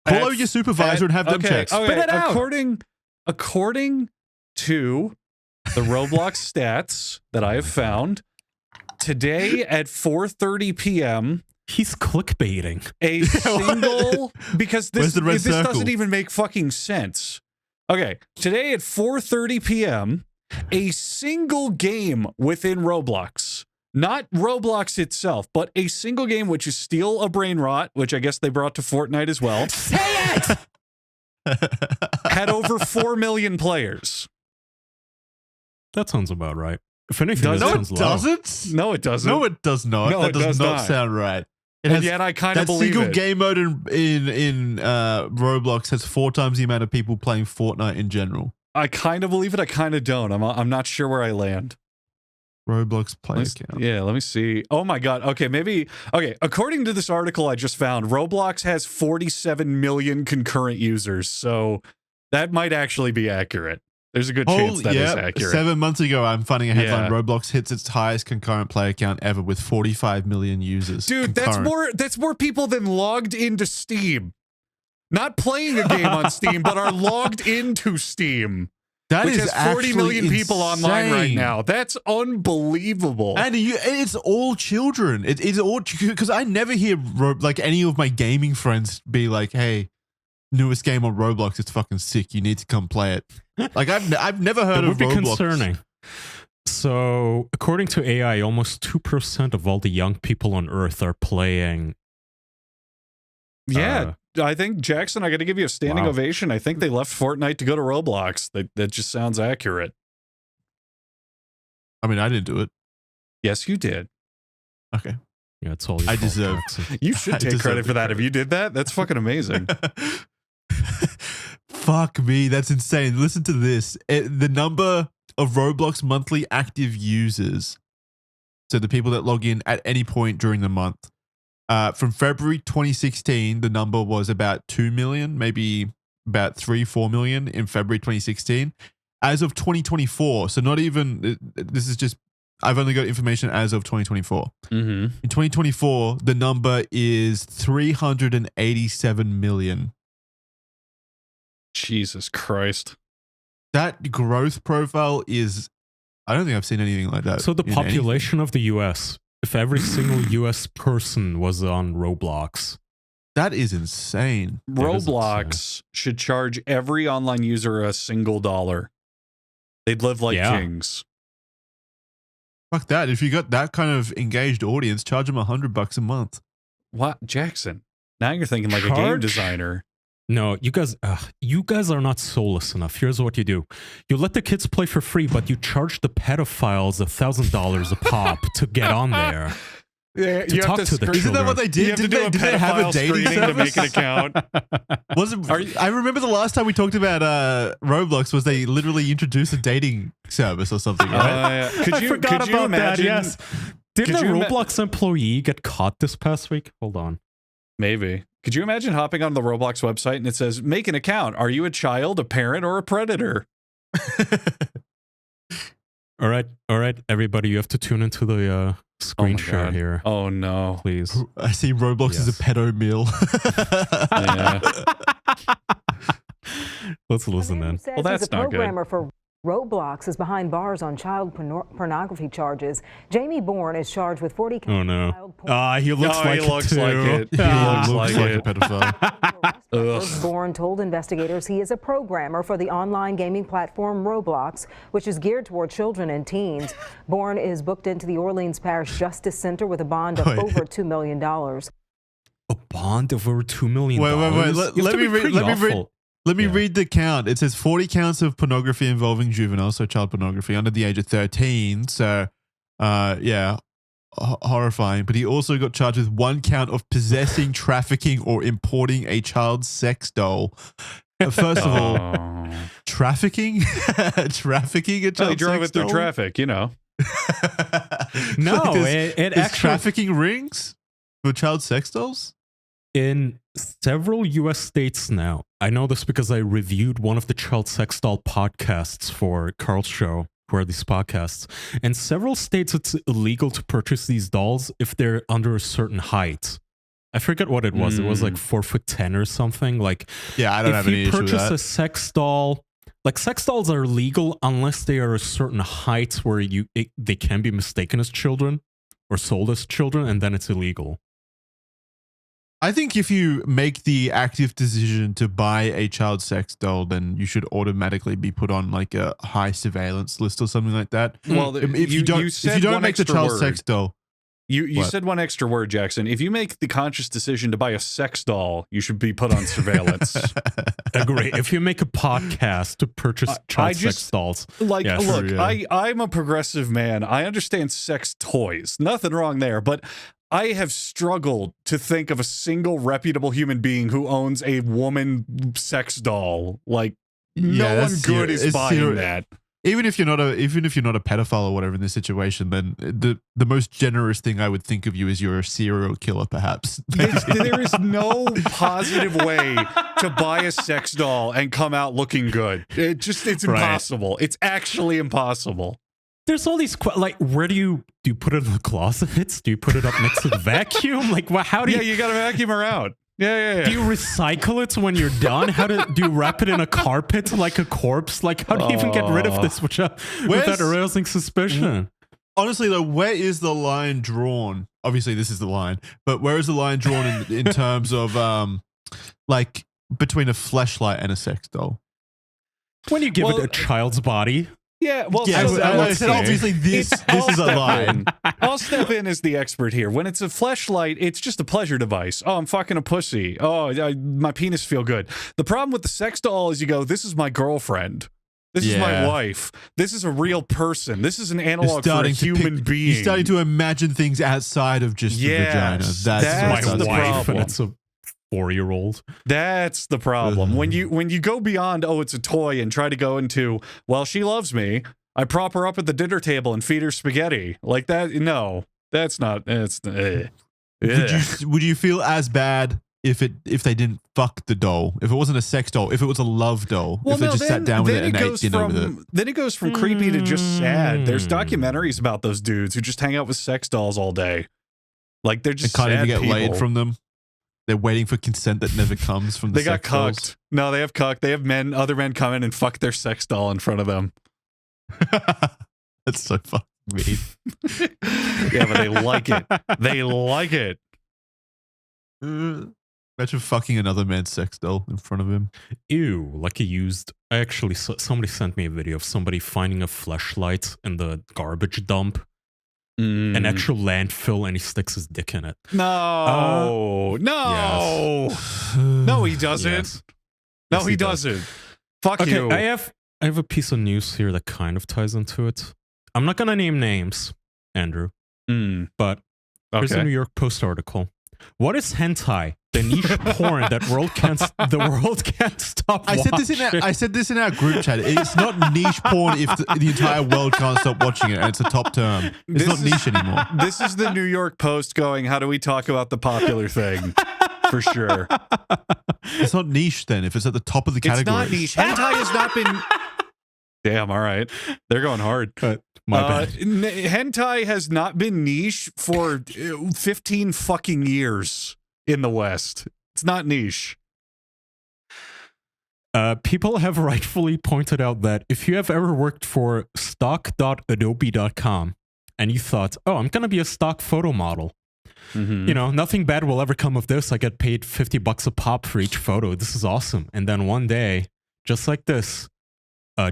Follow your supervisor and have them check. Okay, Spit it out. according to the Roblox stats that I have found, today at 4:30 p.m. He's clickbaiting. a single because Where's this the red this circle? doesn't even make fucking sense. Okay, today at 4:30 p.m. a single game within Roblox, not Roblox itself, but a single game which is Steal a Brain Rot, which I guess they brought to Fortnite as well, Say it! had over 4 million players. That sounds about right. If anything, Does that No, it sounds low. doesn't. No, it doesn't. No, it does not. No, That it does does not not. sound right. It And has yet I kind of that believe single it. game mode in Roblox has 4 times the amount of people playing Fortnite in general. I kind of believe it. I kind of don't. I'm not sure where I land. Roblox player Let's- count. Yeah, let me see. Oh my god. Okay, maybe. Okay, according to this article I just found, Roblox has 47 million concurrent users, so that might actually be accurate. There's a good chance that is accurate. 7 months ago, I'm finding a headline. Yeah. Roblox hits its highest concurrent player count ever with 45 million users. Dude, Concurrent. that's more people than logged into Steam. Not playing a game on Steam, but are logged into Steam. That Which is has 40 million actually people online right insane. now. That's unbelievable. And it's all children. It's all because I never hear like any of my gaming friends be like, "Hey, newest game on Roblox, it's fucking sick. You need to come play it." Like I've never heard That of would be Roblox. concerning. So, according to AI, almost 2% of all the young people on Earth are playing. Yeah, I think, Jackson, I got to give you a standing Wow. ovation. I think they left Fortnite to go to Roblox. That just sounds accurate. I mean, I didn't do it. Yes, you did. Okay. Yeah, it's all your I fault, deserve- Jackson. You I should take deserve credit the for that. credit. If you did that, that's fucking amazing. Fuck me, that's insane. Listen to this. The number of Roblox monthly active users So the people that log in at any point during the month. From February 2016, the number was about 2 million, maybe about 3-4 million in February 2016. As of 2024, so not even, this is just, I've only got information as of 2024. Mm-hmm. In 2024, the number is 387 million. Jesus Christ. That growth profile is, I don't think I've seen anything like that. So the in population of the US, if every single US person was on Roblox. That is insane. Roblox should charge every online user a single dollar. They'd live like kings. Fuck that. If you got that kind of engaged audience, charge them $100 a month. What, Jackson? Now you're thinking like a game designer. No, you guys are not soulless enough. Here's what you do. You let the kids play for free, but you charge the pedophiles $1,000 a pop to get on there. Yeah, to talk to the children. Isn't that what they did? You have to do a did they have a dating screening to make an account. I remember the last time we talked about Roblox was they literally introduced a dating service or something, right? I forgot about that, yes. Didn't a Roblox employee get caught this past week? Hold on. Maybe. Could you imagine hopping on the Roblox website and it says, make an account. Are you a child, a parent, or a predator? All right, everybody, you have to tune into the screen share here. Oh, no. Please. I see Roblox is a pedo meal. Let's listen then. Well, that's not good. For Roblox is behind bars on child pornography charges. Jamie Bourne is charged with 40 counts of child porn. He looks like it too. He looks like a pedophile. Bourne told investigators he is a programmer for the online gaming platform Roblox, which is geared toward children and teens. Bourne is booked into the Orleans Parish Justice Center with a bond of over $2 million. A bond of over $2 million? Wait. Let me read the count. It says 40 counts of pornography involving juveniles, so child pornography under the age of 13. So, horrifying. But he also got charged with 1 count of possessing, trafficking, or importing a child sex doll. First of all, trafficking? Trafficking a child sex doll? He drove it through traffic, you know. No, it actually... trafficking rings for child sex dolls? In several US states now, I know this because I reviewed one of the child sex doll podcasts for Carl's show, for these podcasts. In several states, it's illegal to purchase these dolls if they're under a certain height. I forget what it was. It was like 4'10" or something. Like, yeah, I don't have any issue with that. If you purchase a sex doll, like sex dolls are legal unless they are a certain height where they can be mistaken as children or sold as children, and then it's illegal. I think if you make the active decision to buy a child sex doll, then you should automatically be put on like a high surveillance list or something like that. Well, if you don't make the child sex doll, you said one extra word, Jackson. If you make the conscious decision to buy a sex doll, you should be put on surveillance. Agree. If you make a podcast to purchase child sex dolls, like, I'm a progressive man. I understand sex toys. Nothing wrong there, but I have struggled to think of a single reputable human being who owns a woman sex doll. Like, no one good is buying that. Even if you're not a pedophile or whatever in this situation, then the most generous thing I would think of you is you're a serial killer, perhaps. There is no positive way to buy a sex doll and come out looking good. It's impossible. It's actually impossible. There's all these like, where do you put it in the closet? Do you put it up next to the vacuum? Like, how do you? Yeah, you gotta vacuum her out. Yeah. Do you recycle it when you're done? Do you wrap it in a carpet like a corpse? Like, how do you even get rid of this without arousing suspicion? Honestly, though, where is the line drawn? Obviously, this is the line, but where is the line drawn in terms of like between a fleshlight and a sex doll? When you give it a child's body. Yeah, well, I said obviously this is a line. I'll step in as the expert here. When it's a fleshlight, it's just a pleasure device. Oh, I'm fucking a pussy. Oh, my penis feel good. The problem with the sex doll is you go, this is my girlfriend. This is my wife. This is a real person. This is an analog for a human being. You're starting to imagine things outside of just the vagina. That's my the wife, problem. And it's a 4-year-old. That's the problem. When you go beyond, oh, it's a toy, and try to go into, well, she loves me. I prop her up at the dinner table and feed her spaghetti like that. No, that's not. It's. Would you feel as bad if they didn't fuck the doll? If it wasn't a sex doll, if it was a love doll, if they just sat down with it and ate dinner with it? Then it goes from creepy to just sad. There's documentaries about those dudes who just hang out with sex dolls all day. Like they're just can't sad even get people. laid from them. They're waiting for consent that never comes from the They got sex dolls. cucked. No, they have cucked. They have other men come in and fuck their sex doll in front of them. That's so fucking mean. Yeah, but they like it. They like it. Imagine fucking another man's sex doll in front of him. Ew, like a used. Actually, somebody sent me a video of somebody finding a fleshlight in the garbage dump, an actual landfill, and he sticks his dick in it. No, no, yes. no, he doesn't. Yes. No, Yes, he doesn't. Fuck Okay, you. I have a piece of news here that kind of ties into it. I'm not gonna name names, Andrew, but here's a New York Post article. What is hentai? The niche porn that the world can't stop watching. I said this in our group chat. It's not niche porn if the entire world can't stop watching it, and it's a top term. It's not niche anymore. This is the New York Post going, how do we talk about the popular thing? For sure. It's not niche then if it's at the top of the category. It's not niche. Hentai has not been... Damn, all right. They're going hard. My bad. Hentai has not been niche for 15 fucking years in the West. It's not niche. People have rightfully pointed out that if you have ever worked for stock.adobe.com and you thought, oh, I'm going to be a stock photo model. You know, nothing bad will ever come of this. I get paid $50 a pop for each photo. This is awesome. And then one day, just like this,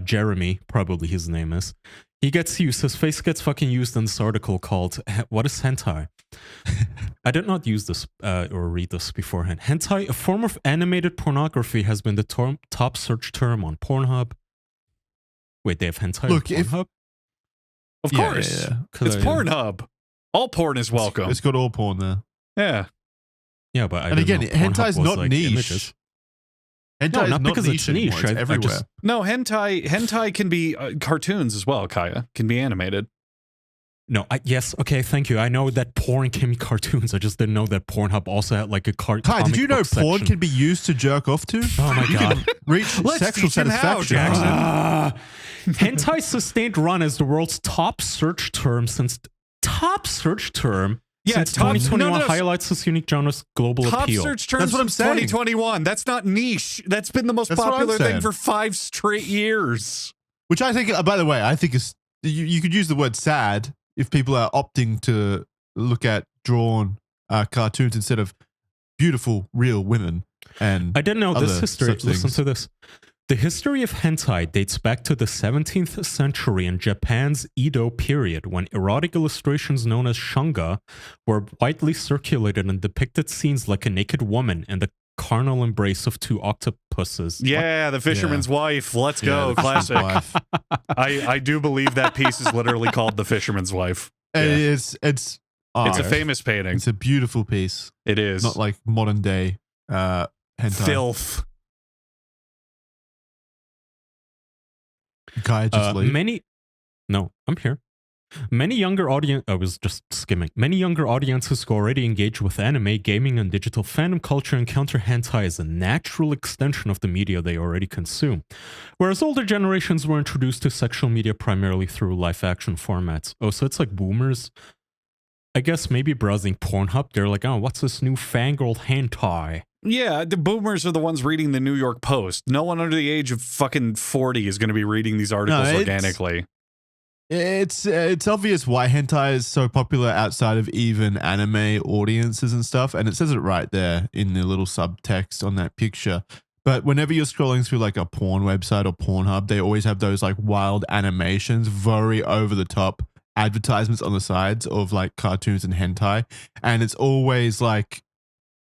Jeremy, probably his name is, he gets used, his face gets fucking used in this article called, what is hentai? I did not use this or read this beforehand. Hentai, a form of animated pornography, has been the top search term on Pornhub. Wait, they have hentai on Pornhub? Of course. Yeah. It's Pornhub. All porn is welcome. It's got all porn there. Yeah. Yeah, but I and again, hentai is not like niche. Images. Hentai No, is not because it's niche. Anymore. It's everywhere. No, hentai can be cartoons as well, Kaya. Can be animated. No, yes, okay, thank you. I know that porn can be cartoons. I just didn't know that Pornhub also had like a Kai, comic did you know book porn section. can be used to jerk off to? Oh my god. Reach Let's sexual teach him how, satisfaction. Hentai sustained run as the world's top search term since since 2021 highlights this unique genre's global top appeal. search terms That's what I'm since saying. 2021. That's not niche. That's been the most That's what I'm popular thing saying. for 5 straight years. Which I think, by the way, I think is you could use the word sad if people are opting to look at drawn cartoons instead of beautiful real women. And I didn't know this other history. such Listen things. to this. The history of hentai dates back to the 17th century in Japan's Edo period, when erotic illustrations known as shunga were widely circulated and depicted scenes like a naked woman and the carnal embrace of 2 octopuses. Yeah, The Fisherman's Wife. Let's go. the Classic. Fisherman's Wife. I do believe that piece is literally called The Fisherman's Wife. And Yeah. It's It's a famous painting. It's a beautiful piece. It is. Not like modern day hentai. Filth. Kai just leave. No, I'm here. Many younger audience. I was just skimming. Many younger audiences who already engage with anime, gaming, and digital fandom culture encounter hentai as a natural extension of the media they already consume, whereas older generations were introduced to sexual media primarily through live-action formats. Oh, so it's like boomers. I guess maybe browsing Pornhub, they're like, oh, what's this new fangled hentai? Yeah, the boomers are the ones reading the New York Post. No one under the age of fucking 40 is going to be reading these articles organically. It's obvious why hentai is so popular outside of even anime audiences and stuff, and it says it right there in the little subtext on that picture. But whenever you're scrolling through like a porn website or Pornhub, they always have those like wild animations, very over the top advertisements on the sides of like cartoons and hentai, and it's always like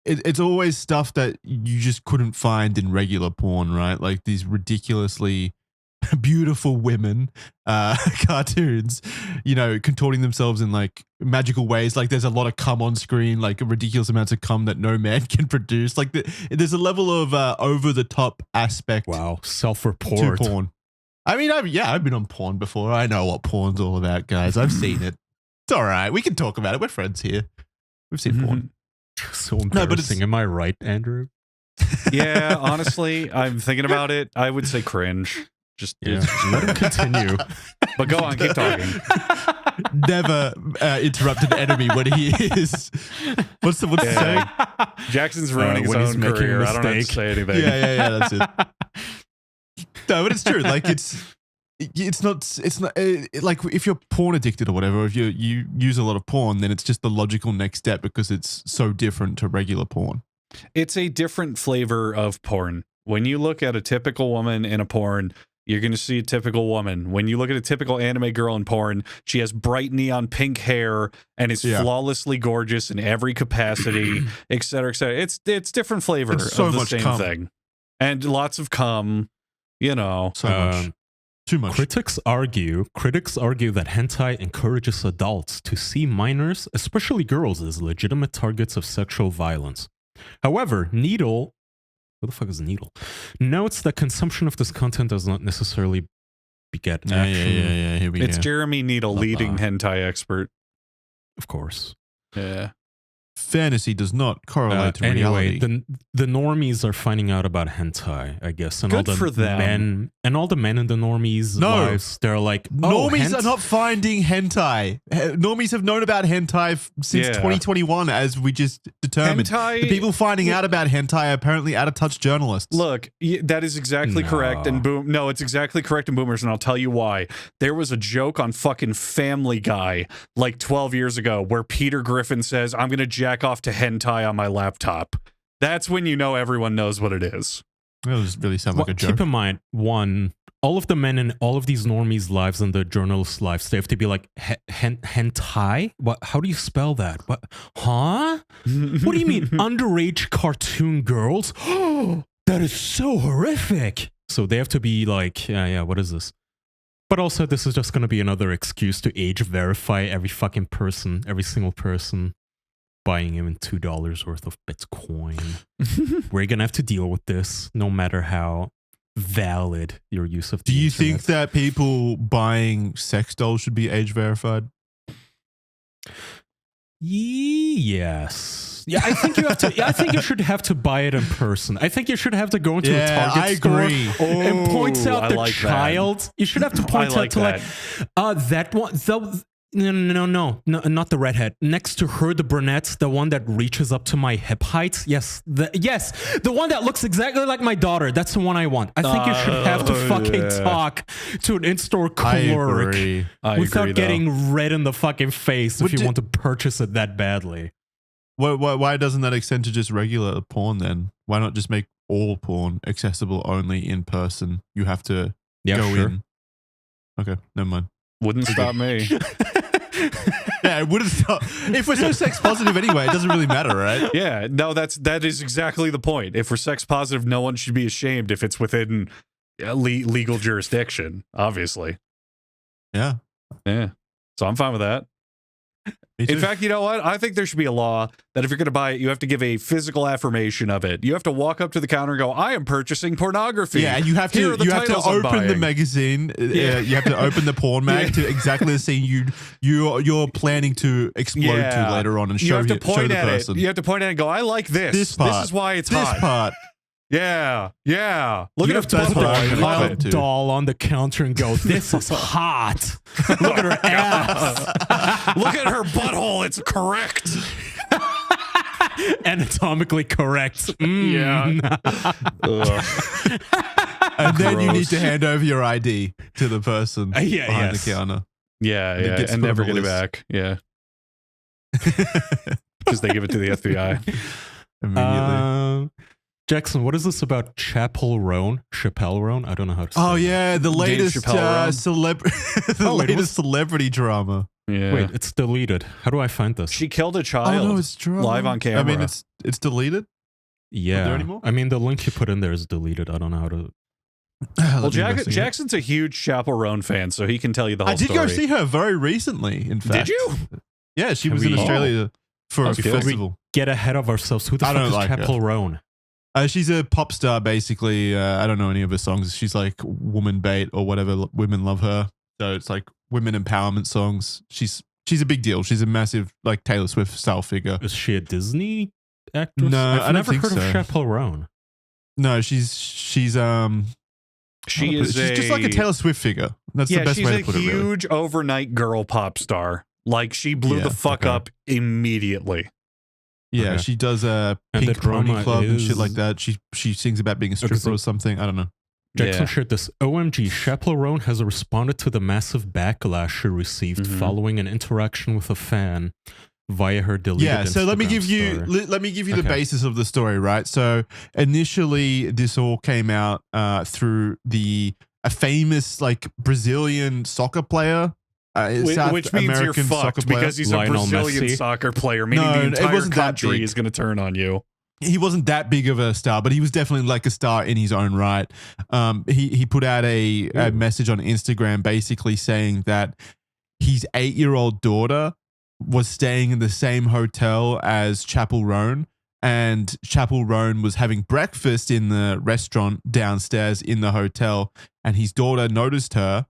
it's always stuff that you just couldn't find in regular porn, right? Like these ridiculously beautiful women cartoons, you know, contorting themselves in like magical ways. Like there's a lot of cum on screen, like ridiculous amounts of cum that no man can produce. Like there's a level of over the top aspect Wow, to self-report. porn. I mean, I've been on porn before. I know what porn's all about, guys. I've seen it. It's all right. We can talk about it. We're friends here. We've seen porn. So embarrassing. Am I right, Andrew? Yeah, honestly, I'm thinking about it. I would say cringe. Just let him continue. But go on, keep talking. Never interrupt an enemy when he is. What's the saying? Jackson's ruining his when he's own making a career. I don't have to mistake. say anything. Yeah, that's it. No, but it's true. Like it's not like if you're porn addicted or whatever, or if you use a lot of porn, then it's just the logical next step because it's so different to regular porn. It's a different flavor of porn. When you look at a typical woman in a porn, you're going to see a typical woman. When you look at a typical anime girl in porn, she has bright neon pink hair and is flawlessly gorgeous in every capacity, et cetera, et cetera. It's different flavor so of the much same cum. thing. And lots of cum, you know. So much. Too much. Critics argue that hentai encourages adults to see minors, especially girls, as legitimate targets of sexual violence. However, Needle, who the fuck is Needle, notes that consumption of this content does not necessarily beget action. Yeah. Here we go. It's Jeremy Needle, leading hentai expert. Of course. Yeah. Fantasy does not correlate to anyway, reality. the normies are finding out about hentai, I guess, and Good all the for them. men and all the men in the normies' lives, they're like, normies are not finding hentai. Normies have known about hentai since 2021, as we just determined. The people finding out about hentai are apparently out-of-touch journalists. Look, that is exactly correct. And it's exactly correct in Boomers, and I'll tell you why. There was a joke on fucking Family Guy like 12 years ago where Peter Griffin says, I'm going to jack off to hentai on my laptop. That's when you know everyone knows what it is. That doesn't really sound like a joke. Keep in mind, one, all of the men in all of these normies' lives and the journalists' lives, they have to be like, hentai? What? How do you spell that? What? Huh? What do you mean, underage cartoon girls? That is so horrific. So they have to be like, yeah, what is this? But also, this is just going to be another excuse to age verify every fucking person, every single person. Buying even $2 worth of Bitcoin. We're gonna have to deal with this, no matter how valid your use of the Do you internet. think that people buying sex dolls should be age verified? Yes. Yeah, I think you have to. I think you should have to buy it in person. I think you should have to go into a Target store and point out the child. You should have to point out to that one. No, not the redhead. Next to her, the brunette, the one that reaches up to my hip height. Yes, the one that looks exactly like my daughter. That's the one I want. I think you should have to fucking talk to an in-store clerk without getting red in the fucking face if you want to purchase it that badly. Why doesn't that extend to just regular porn then? Why not just make all porn accessible only in person? You have to go in. Okay, never mind. Wouldn't stop me. Yeah, it wouldn't stop. If we're so sex positive anyway, it doesn't really matter, right? Yeah, no, that is exactly the point. If we're sex positive, no one should be ashamed if it's within legal jurisdiction, obviously. Yeah. So I'm fine with that. In fact, you know what? I think there should be a law that if you're going to buy it, you have to give a physical affirmation of it. You have to walk up to the counter and go, I am purchasing pornography. Yeah, and you have to open the magazine. You have to open the porn mag to exactly the scene you're planning to explode to later on and show the person. You have to point at it and go, I like this. This part. This is why it's this hot. part. Yeah. Look You at have to her put butthole. a doll on the counter and go, this is hot. Look at her ass. Look at her butthole. It's correct. Anatomically correct. Yeah. And then you need to hand over your ID to the person behind the counter. Yeah, and never get it back. Yeah. Because they give it to the FBI. Immediately. Jackson, what is this about Chappell Roan? Chappell Roan? I don't know how to say Oh, yeah, the latest Chappell celebrity drama. Yeah. Wait, it's deleted. How do I find this? She killed a child. Oh, no, it's drama. Live on camera. I mean, it's deleted? Yeah. Are there any more? I mean, the link you put in there is deleted. I don't know how to... Well, Jackson's a huge Chappell Roan fan, so he can tell you the whole story. I did go see her very recently, in fact. Did you? Yeah, she was in Australia for a festival. Get ahead of ourselves. Who the fuck is Chappell Roan? She's a pop star, basically. I don't know any of her songs. She's like woman bait or whatever. Women love her. So it's like women empowerment songs. She's a big deal. She's a massive like Taylor Swift style figure. Is she a Disney actress? No, I've I don't never think heard so. of Chappell Roan. No, she's She's just like a Taylor Swift figure. That's the best way to put it. She's a huge overnight girl pop star. Like she blew the fuck up immediately. Yeah, Okay. she does a And Pink the Brony promo Club and shit is- like that. She sings about being a stripper so- or something. I don't know. Jackson Yeah. shared this. OMG, Chappell Roan has responded to the massive backlash she received following an interaction with a fan via her deleted Yeah, so let me Instagram give you story. let me give you the Okay. basis of the story, right? So initially, this all came out through a famous like Brazilian soccer player, South Which means American you're soccer fucked player. because he's a Lionel Brazilian Messi. soccer player, meaning No, the it entire wasn't that country big. is going to turn on you. He wasn't that big of a star, but he was definitely like a star in his own right. He put out a message on Instagram basically saying that his 8-year-old daughter was staying in the same hotel as Chappell Roan, and Chappell Roan was having breakfast in the restaurant downstairs in the hotel, and his daughter noticed her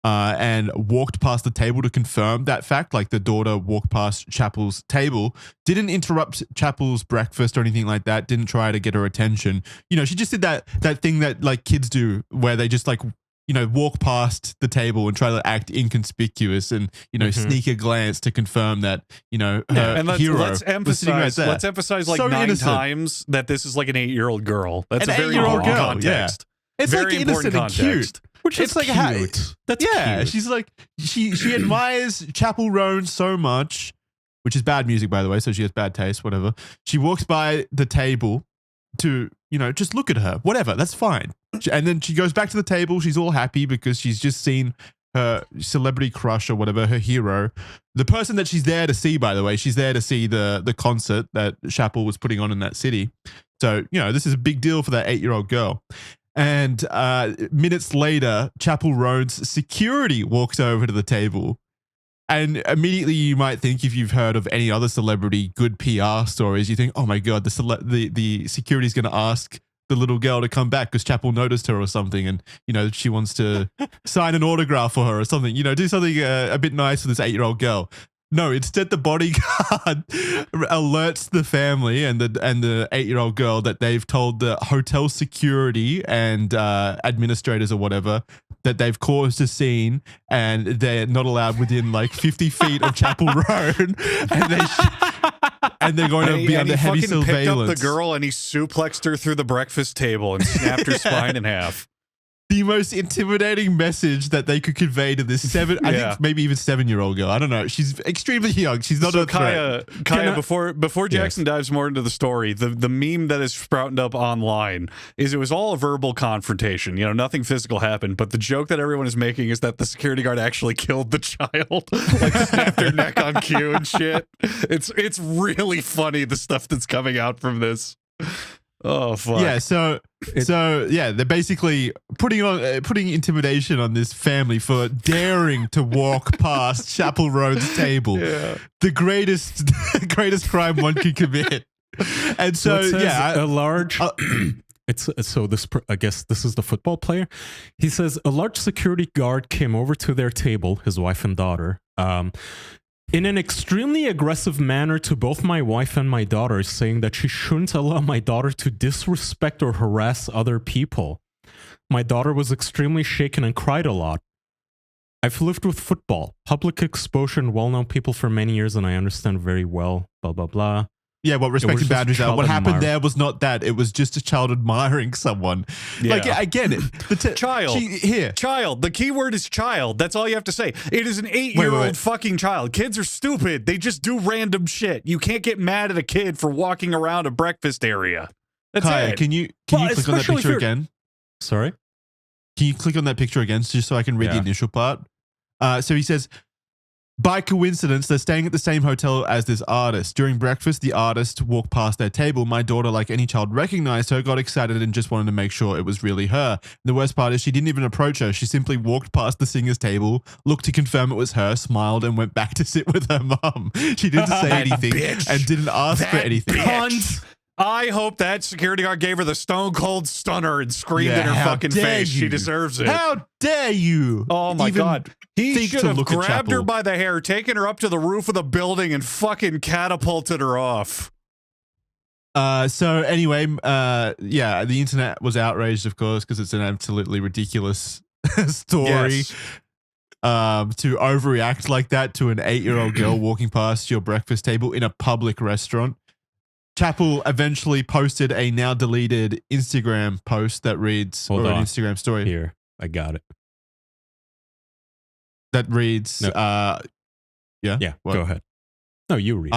and walked past the table to confirm that fact. Like the daughter walked past Chappell's table, didn't interrupt Chappell's breakfast or anything like that, didn't try to get her attention. You know, she just did that thing that like kids do where they just like, you know, walk past the table and try to act inconspicuous and, you know, sneak a glance to confirm that, you know, her And hero let's was sitting right emphasize there. let's emphasize like So 9 innocent. times that this is like an 8-year-old girl. That's An a very 8-year-old important girl, context. It's Very like innocent important and context. cute. Which It's is like cute. That's Yeah, cute. she's like she admires Chappell Roan so much, which is bad music by the way, so she has bad taste, whatever. She walks by the table to, you know, just look at her, whatever, that's fine. And then she goes back to the table, she's all happy because she's just seen her celebrity crush or whatever, her hero. The person that she's there to see, by the way, she's there to see the concert that Chappell was putting on in that city. So, you know, this is a big deal for that 8-year-old girl. And minutes later, Chappell Roan's security walks over to the table. And immediately you might think, if you've heard of any other celebrity good PR stories, you think, oh my God, the security's going to ask the little girl to come back because Chappell noticed her or something. And, you know, she wants to sign an autograph for her or something, you know, do something a bit nice for this 8-year-old girl. No, instead the bodyguard alerts the family and the 8-year-old girl that they've told the hotel security and administrators or whatever that they've caused a scene and they're not allowed within like 50 feet of Chappell Roan, and they're going to be under heavy fucking picked up surveillance. the girl and he suplexed her through the breakfast table and snapped her spine in half. The most intimidating message that they could convey to this I think maybe even 7-year-old girl. I don't know. She's extremely young. She's not So a threat. Kaya, before Jackson dives more into the story, the meme that is sprouting up online is it was all a verbal confrontation. You know, nothing physical happened, but the joke that everyone is making is that the security guard actually killed the child, like snapped her neck on cue and shit. It's really funny the stuff that's coming out from this. Oh fuck. Yeah, so they're basically putting intimidation on this family for daring to walk past Chappell Roan's table. Yeah. The greatest crime one could commit. And so, it says yeah, a large. I guess this is the football player. He says a large security guard came over to their table, his wife and daughter, in an extremely aggressive manner to both my wife and my daughter, saying that she shouldn't allow my daughter to disrespect or harass other people. My daughter was extremely shaken and cried a lot. I've lived with football, public exposure, and well-known people for many years, and I understand very well, blah, blah, blah. yeah, what respecting just boundaries are. child What happened admiring. there was not that. It was just a child admiring someone. Yeah. Like, I get it. Child. Here. Child. The key word is child. That's all you have to say. It is an 8-year-old wait. fucking child. Kids are stupid. They just do random shit. You can't get mad at a kid for walking around a breakfast area. That's Kaya, it. can you Well, click on that especially if picture you're- again? Sorry? Can you click on that picture again just so I can read the Yeah. initial part? So he says, by coincidence, they're staying at the same hotel as this artist. During breakfast, the artist walked past their table. My daughter, like any child, recognized her, got excited, and just wanted to make sure it was really her. The worst part is she didn't even approach her. She simply walked past the singer's table, looked to confirm it was her, smiled, and went back to sit with her mom. She didn't say anything bitch. and didn't ask for anything. Cunt. I hope that security guard gave her the stone cold stunner and screamed Yeah, in her how fucking dare face. She you. deserves it. How dare you? Oh my even God. He think should to have look at grabbed her Chappell. by the hair, taken her up to the roof of the building, and fucking catapulted her off. So anyway, yeah, the internet was outraged, of course, because it's an absolutely ridiculous story. Yes. To overreact like that to an 8-year-old girl walking past your breakfast table in a public restaurant. Chappell eventually posted a now deleted Instagram post that reads, Hold or an on. Instagram story Here, I got it. that reads, No. yeah, Yeah, what? go ahead. No, you read.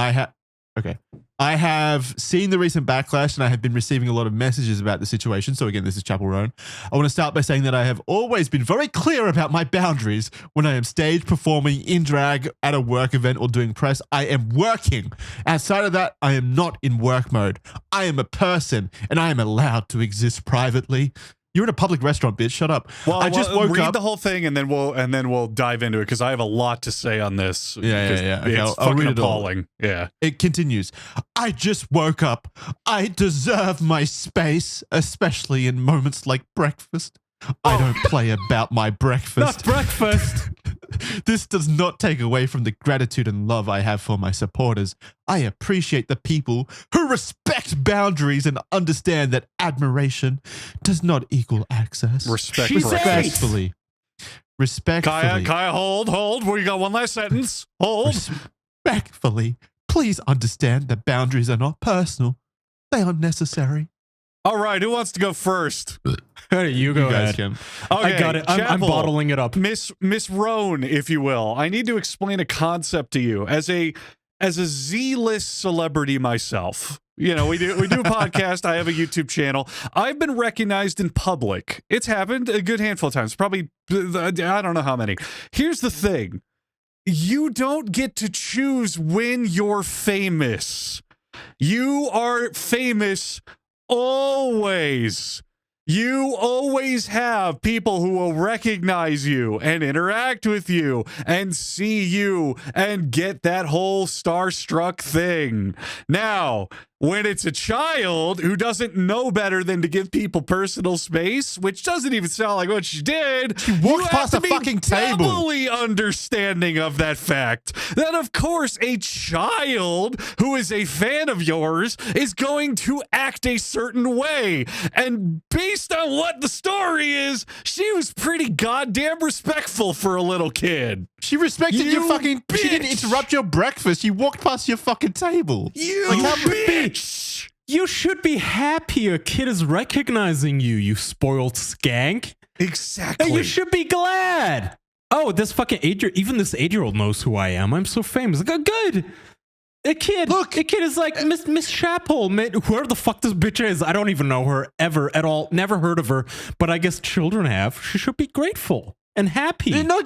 Okay. I have seen the recent backlash and I have been receiving a lot of messages about the situation. So again, this is Chappell Roan. I want to start by saying that I have always been very clear about my boundaries when I am stage performing in drag at a work event or doing press. I am working. Outside of that, I am not in work mode. I am a person and I am allowed to exist privately. You're in a public restaurant, bitch. Shut up. Well, I just woke read up. the whole thing and then we'll dive into it because I have a lot to say on this. Yeah. Okay, It's I'll fucking read it all. appalling. Yeah. It continues. I just woke up. I deserve my space, especially in moments like breakfast. I don't play about my breakfast. Not breakfast. This does not take away from the gratitude and love I have for my supporters. I appreciate the people who respect boundaries and understand that admiration does not equal access. Respect. She's for eight. Respectfully. Respectfully. Kaya, hold. We got one last sentence. Hold. Respectfully. Please understand that boundaries are not personal. They are necessary. All right, who wants to go first? You go You guys ahead. can. Okay, I got it. I'm Chappell, bottling it up. Miss Roan, if you will. I need to explain a concept to you as a Z-list celebrity myself. You know, we do a podcast. I have a YouTube channel. I've been recognized in public. It's happened a good handful of times. Probably I don't know how many. Here's the thing. You don't get to choose when you're famous. You are famous always. You always have people who will recognize you and interact with you and see you and get that whole starstruck thing. Now, when it's a child who doesn't know better than to give people personal space, which doesn't even sound like what she did, She walked past a fucking table. Doubly understanding of that fact that, of course, a child who is a fan of yours is going to act a certain way. And based on what the story is, she was pretty goddamn respectful for a little kid. She respected You your fucking. She didn't bitch. interrupt your breakfast. She walked past your fucking table. You Like, how bitch! You should be happy a kid is recognizing you, you spoiled skank. Exactly. And you should be glad. Oh, this fucking 8-year, even this 8-year-old knows who I am. I'm so famous. Like, oh, good. A kid is like, Miss Chappell, whoever the fuck this bitch is. I don't even know her ever at all. Never heard of her, but I guess children have. She should be grateful and happy. You're not.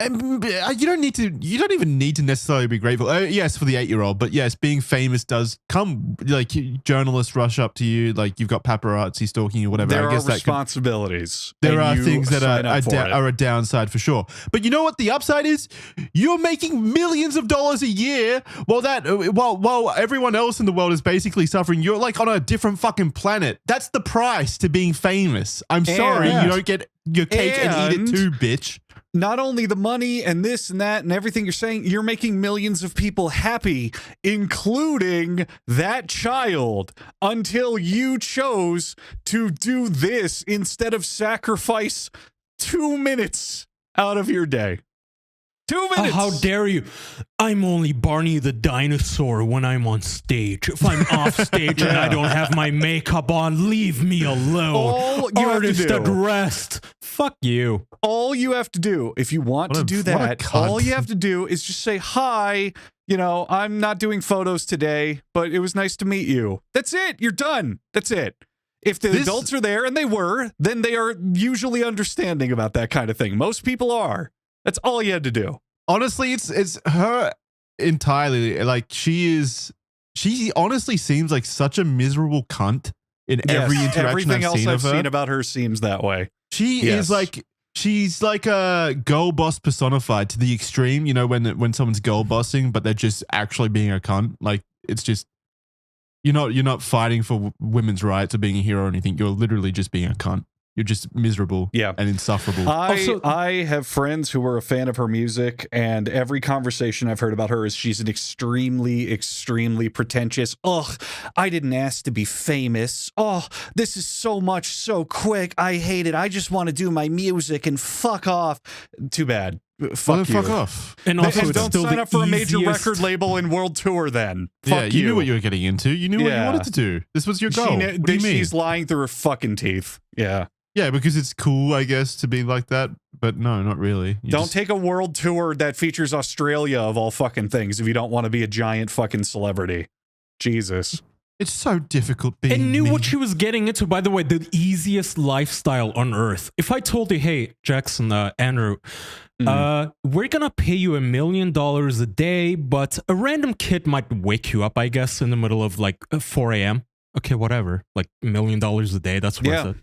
You don't need to. You don't even need to necessarily be grateful. Yes, for the 8-year-old, but yes, being famous does come. Like journalists rush up to you, like you've got paparazzi stalking you, whatever. There I guess are that responsibilities. there and are you things that sign up for it. are a downside for sure. But you know what the upside is? You're making millions of dollars a year while everyone else in the world is basically suffering. You're like on a different fucking planet. That's the price to being famous. I'm sorry, And- you don't get your cake and eat it too, bitch. Not only the money and this and that and everything you're saying, you're making millions of people happy, including that child, until you chose to do this instead of sacrifice 2 minutes out of your day. 2 minutes. How dare you? I'm only Barney the dinosaur when I'm on stage. If I'm off stage and I don't have my makeup on, leave me alone. All you have to Artist do- at rest. Fuck you. All you have to do, if you want What to a- do what a that, cunt. all you have to do is just say, hi, you know, I'm not doing photos today, but it was nice to meet you. That's it. You're done. That's it. If the adults are there, and they were, then they are usually understanding about that kind of thing. Most people are. That's all you had to do. Honestly, it's her entirely. Like she honestly seems like such a miserable cunt in every Yes, interaction everything I've else seen I've of her. seen about her seems that way. She Yes. is like she's like a girl boss personified to the extreme. You know, when someone's girl bossing, but they're just actually being a cunt. Like it's just You're not fighting for women's rights or being a hero or anything. You're literally just being a cunt. You're just miserable and insufferable. I have friends who are a fan of her music, and every conversation I've heard about her is she's an extremely, extremely pretentious. Ugh, I didn't ask to be famous. Oh, this is so much so quick. I hate it. I just want to do my music and fuck off. Too bad. Fuck you. Fuck off. And also, And don't sign up for a major record label and world tour then. Fuck you knew what you were getting into. You knew what you wanted to do. This was your goal. What do you mean? She's lying through her fucking teeth. Yeah. Yeah, because it's cool, I guess, to be like that. But no, not really. Don't take a world tour that features Australia of all fucking things if you don't want to be a giant fucking celebrity. Jesus. It's so difficult being And knew me. what she was getting into. By the way, the easiest lifestyle on earth. If I told you, hey, Jackson, Andrew, we're gonna pay you $1 million a day, but a random kid might wake you up, I guess, in the middle of like 4 a.m. Okay, whatever. Like $1 million a day, that's worth it.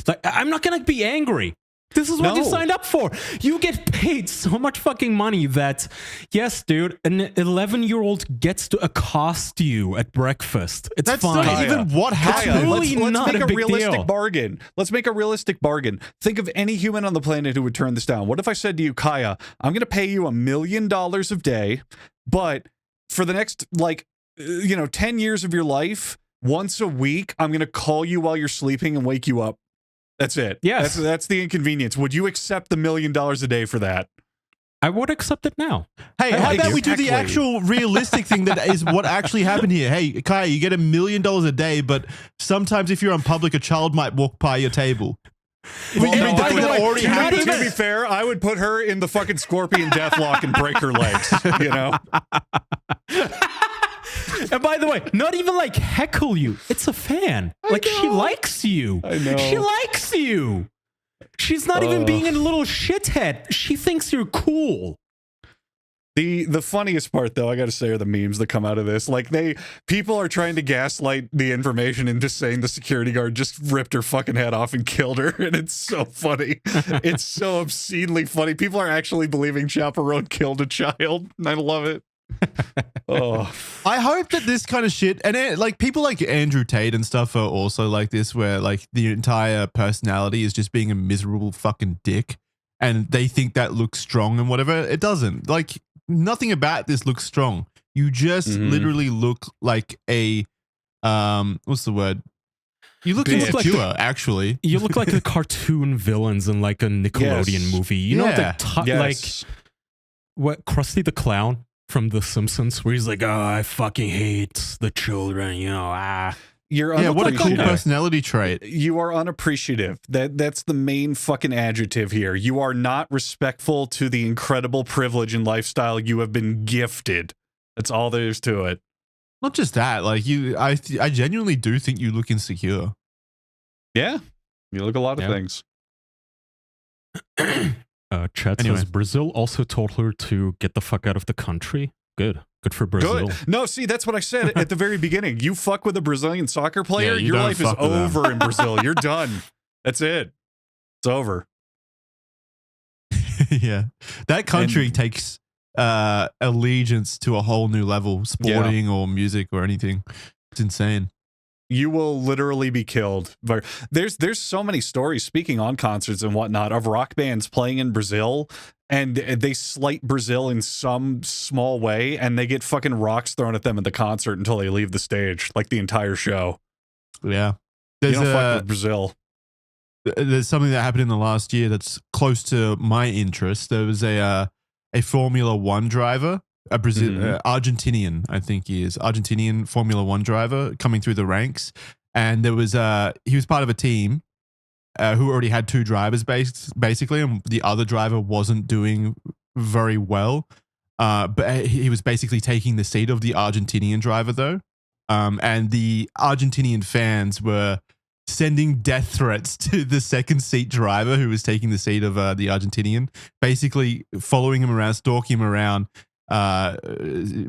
Like, I'm not gonna be angry. This is what you signed up for. You get paid so much fucking money that, yes, dude, an 11-year-old gets to accost you at breakfast. It's fine. That's not even what happened. Really let's make a big realistic deal. bargain. Let's make a realistic bargain. Think of any human on the planet who would turn this down. What if I said to you, Kaya, I'm going to pay you $1 million a day, but for the next, 10 years of your life, once a week, I'm going to call you while you're sleeping and wake you up. That's it. Yes. That's the inconvenience. Would you accept the $1 million a day for that? I would accept it now. Hey, how about we do the actual realistic thing that is what actually happened here? Hey, Kaya, you get $1 million a day, but sometimes if you're in public, a child might walk by your table. Well, to be fair, I would put her in the fucking scorpion deathlock and break her legs, you know? And by the way, not even like heckle you. It's a fan. She likes you. I know. She likes you. She's not even being a little shithead. She thinks you're cool. The funniest part, though, I got to say, are the memes that come out of this. Like, people are trying to gaslight the information into saying the security guard just ripped her fucking head off and killed her, and it's so funny. It's so obscenely funny. People are actually believing Chappell Roan killed a child, and I love it. I hope that this kind of shit, and people like Andrew Tate and stuff are also like this, where like the entire personality is just being a miserable fucking dick, and they think that looks strong and whatever. It doesn't. Like, nothing about this looks strong. You just literally look like a what's the word? You look insecure, actually. You look like the cartoon villains in like a Nickelodeon movie. You know, like what, Krusty the Clown from The Simpsons, where he's like, "Oh, I fucking hate the children," you know. You're what a cool personality trait. You are unappreciative. That's the main fucking adjective here. You are not respectful to the incredible privilege and lifestyle you have been gifted. That's all there is to it. Not just that, like I genuinely do think you look insecure. Yeah, you look a lot of things. Chat says Brazil also told her to get the fuck out of the country. Good for Brazil. Good. No, see, that's what I said at the very beginning. You fuck with a Brazilian soccer player, your life is over in Brazil. You're done. That's it. It's over. Yeah, that country takes allegiance to a whole new level, sporting or music or anything. It's insane. You will literally be killed. But there's so many stories, speaking on concerts and whatnot, of rock bands playing in Brazil, and they slight Brazil in some small way, and they get fucking rocks thrown at them at the concert until they leave the stage, like the entire show. Yeah. You don't fuck with Brazil. There's something that happened in the last year that's close to my interest. There was a Formula One driver, a Argentinian, I think he is, Argentinian Formula One driver coming through the ranks. And there was he was part of a team who already had two drivers basically, and the other driver wasn't doing very well. But he was basically taking the seat of the Argentinian driver though. And the Argentinian fans were sending death threats to the second seat driver who was taking the seat of the Argentinian, basically following him around, stalking him around,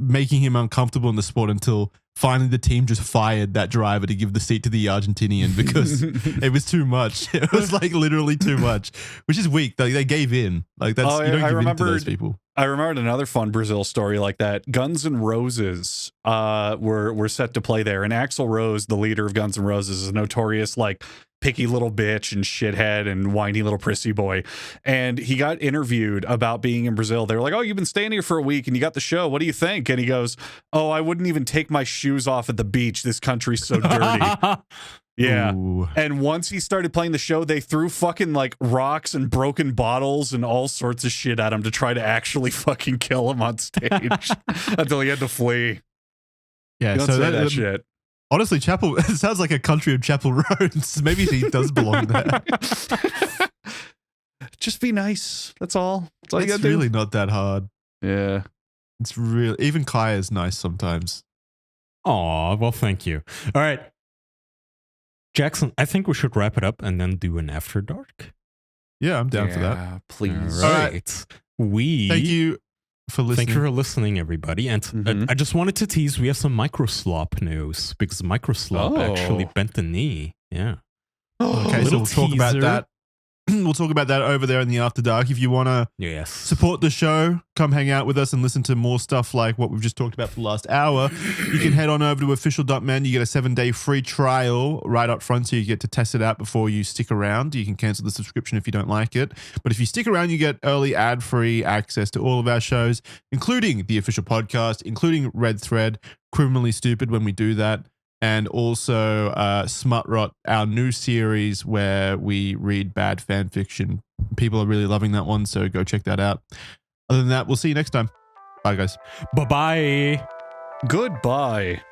making him uncomfortable in the sport until finally the team just fired that driver to give the seat to the Argentinian because it was too much. It was like literally too much, which is weak. They gave in. Like that's you don't give in to those people. I remembered another fun Brazil story like that. Guns N' Roses were set to play there, and Axl Rose, the leader of Guns N' Roses, is a notorious like picky little bitch and shithead and whiny little prissy boy. And he got interviewed about being in Brazil. They were like, "Oh, you've been staying here for a week and you got the show. What do you think?" And he goes, "Oh, I wouldn't even take my shoes off at the beach. This country's so dirty." Yeah. Ooh. And once he started playing the show, they threw fucking like rocks and broken bottles and all sorts of shit at him to try to actually fucking kill him on stage until he had to flee. Yeah, Don't so say that shit. Honestly, Chappell, it sounds like a country of Chappell Roan. Maybe he does belong there. Just be nice. That's all. That's all you It's gotta really do. not that hard. Yeah. It's real. Even Kai is nice sometimes. Aw, well, thank you. All right. Jackson, I think we should wrap it up and then do an after dark. Yeah, I'm down for that. Please. All right. right. Thank you for listening. Thank you for listening, everybody. And I just wanted to tease, we have some Microslop news because Microslop actually bent the knee. Yeah. Okay, so we'll talk about that. We'll talk about that over there in the After Dark. If you want to support the show, come hang out with us and listen to more stuff like what we've just talked about for the last hour. You can head on over to official.men. You get a 7-day free trial right up front, so you get to test it out before you stick around. You can cancel the subscription if you don't like it. But if you stick around, you get early ad-free access to all of our shows, including the official podcast, including Red Thread, Criminally Stupid when we do that, and also Smut Rot, our new series where we read bad fan fiction. People are really loving that one, so go check that out. Other than that, we'll see you next time. Bye, guys. Bye-bye. Goodbye.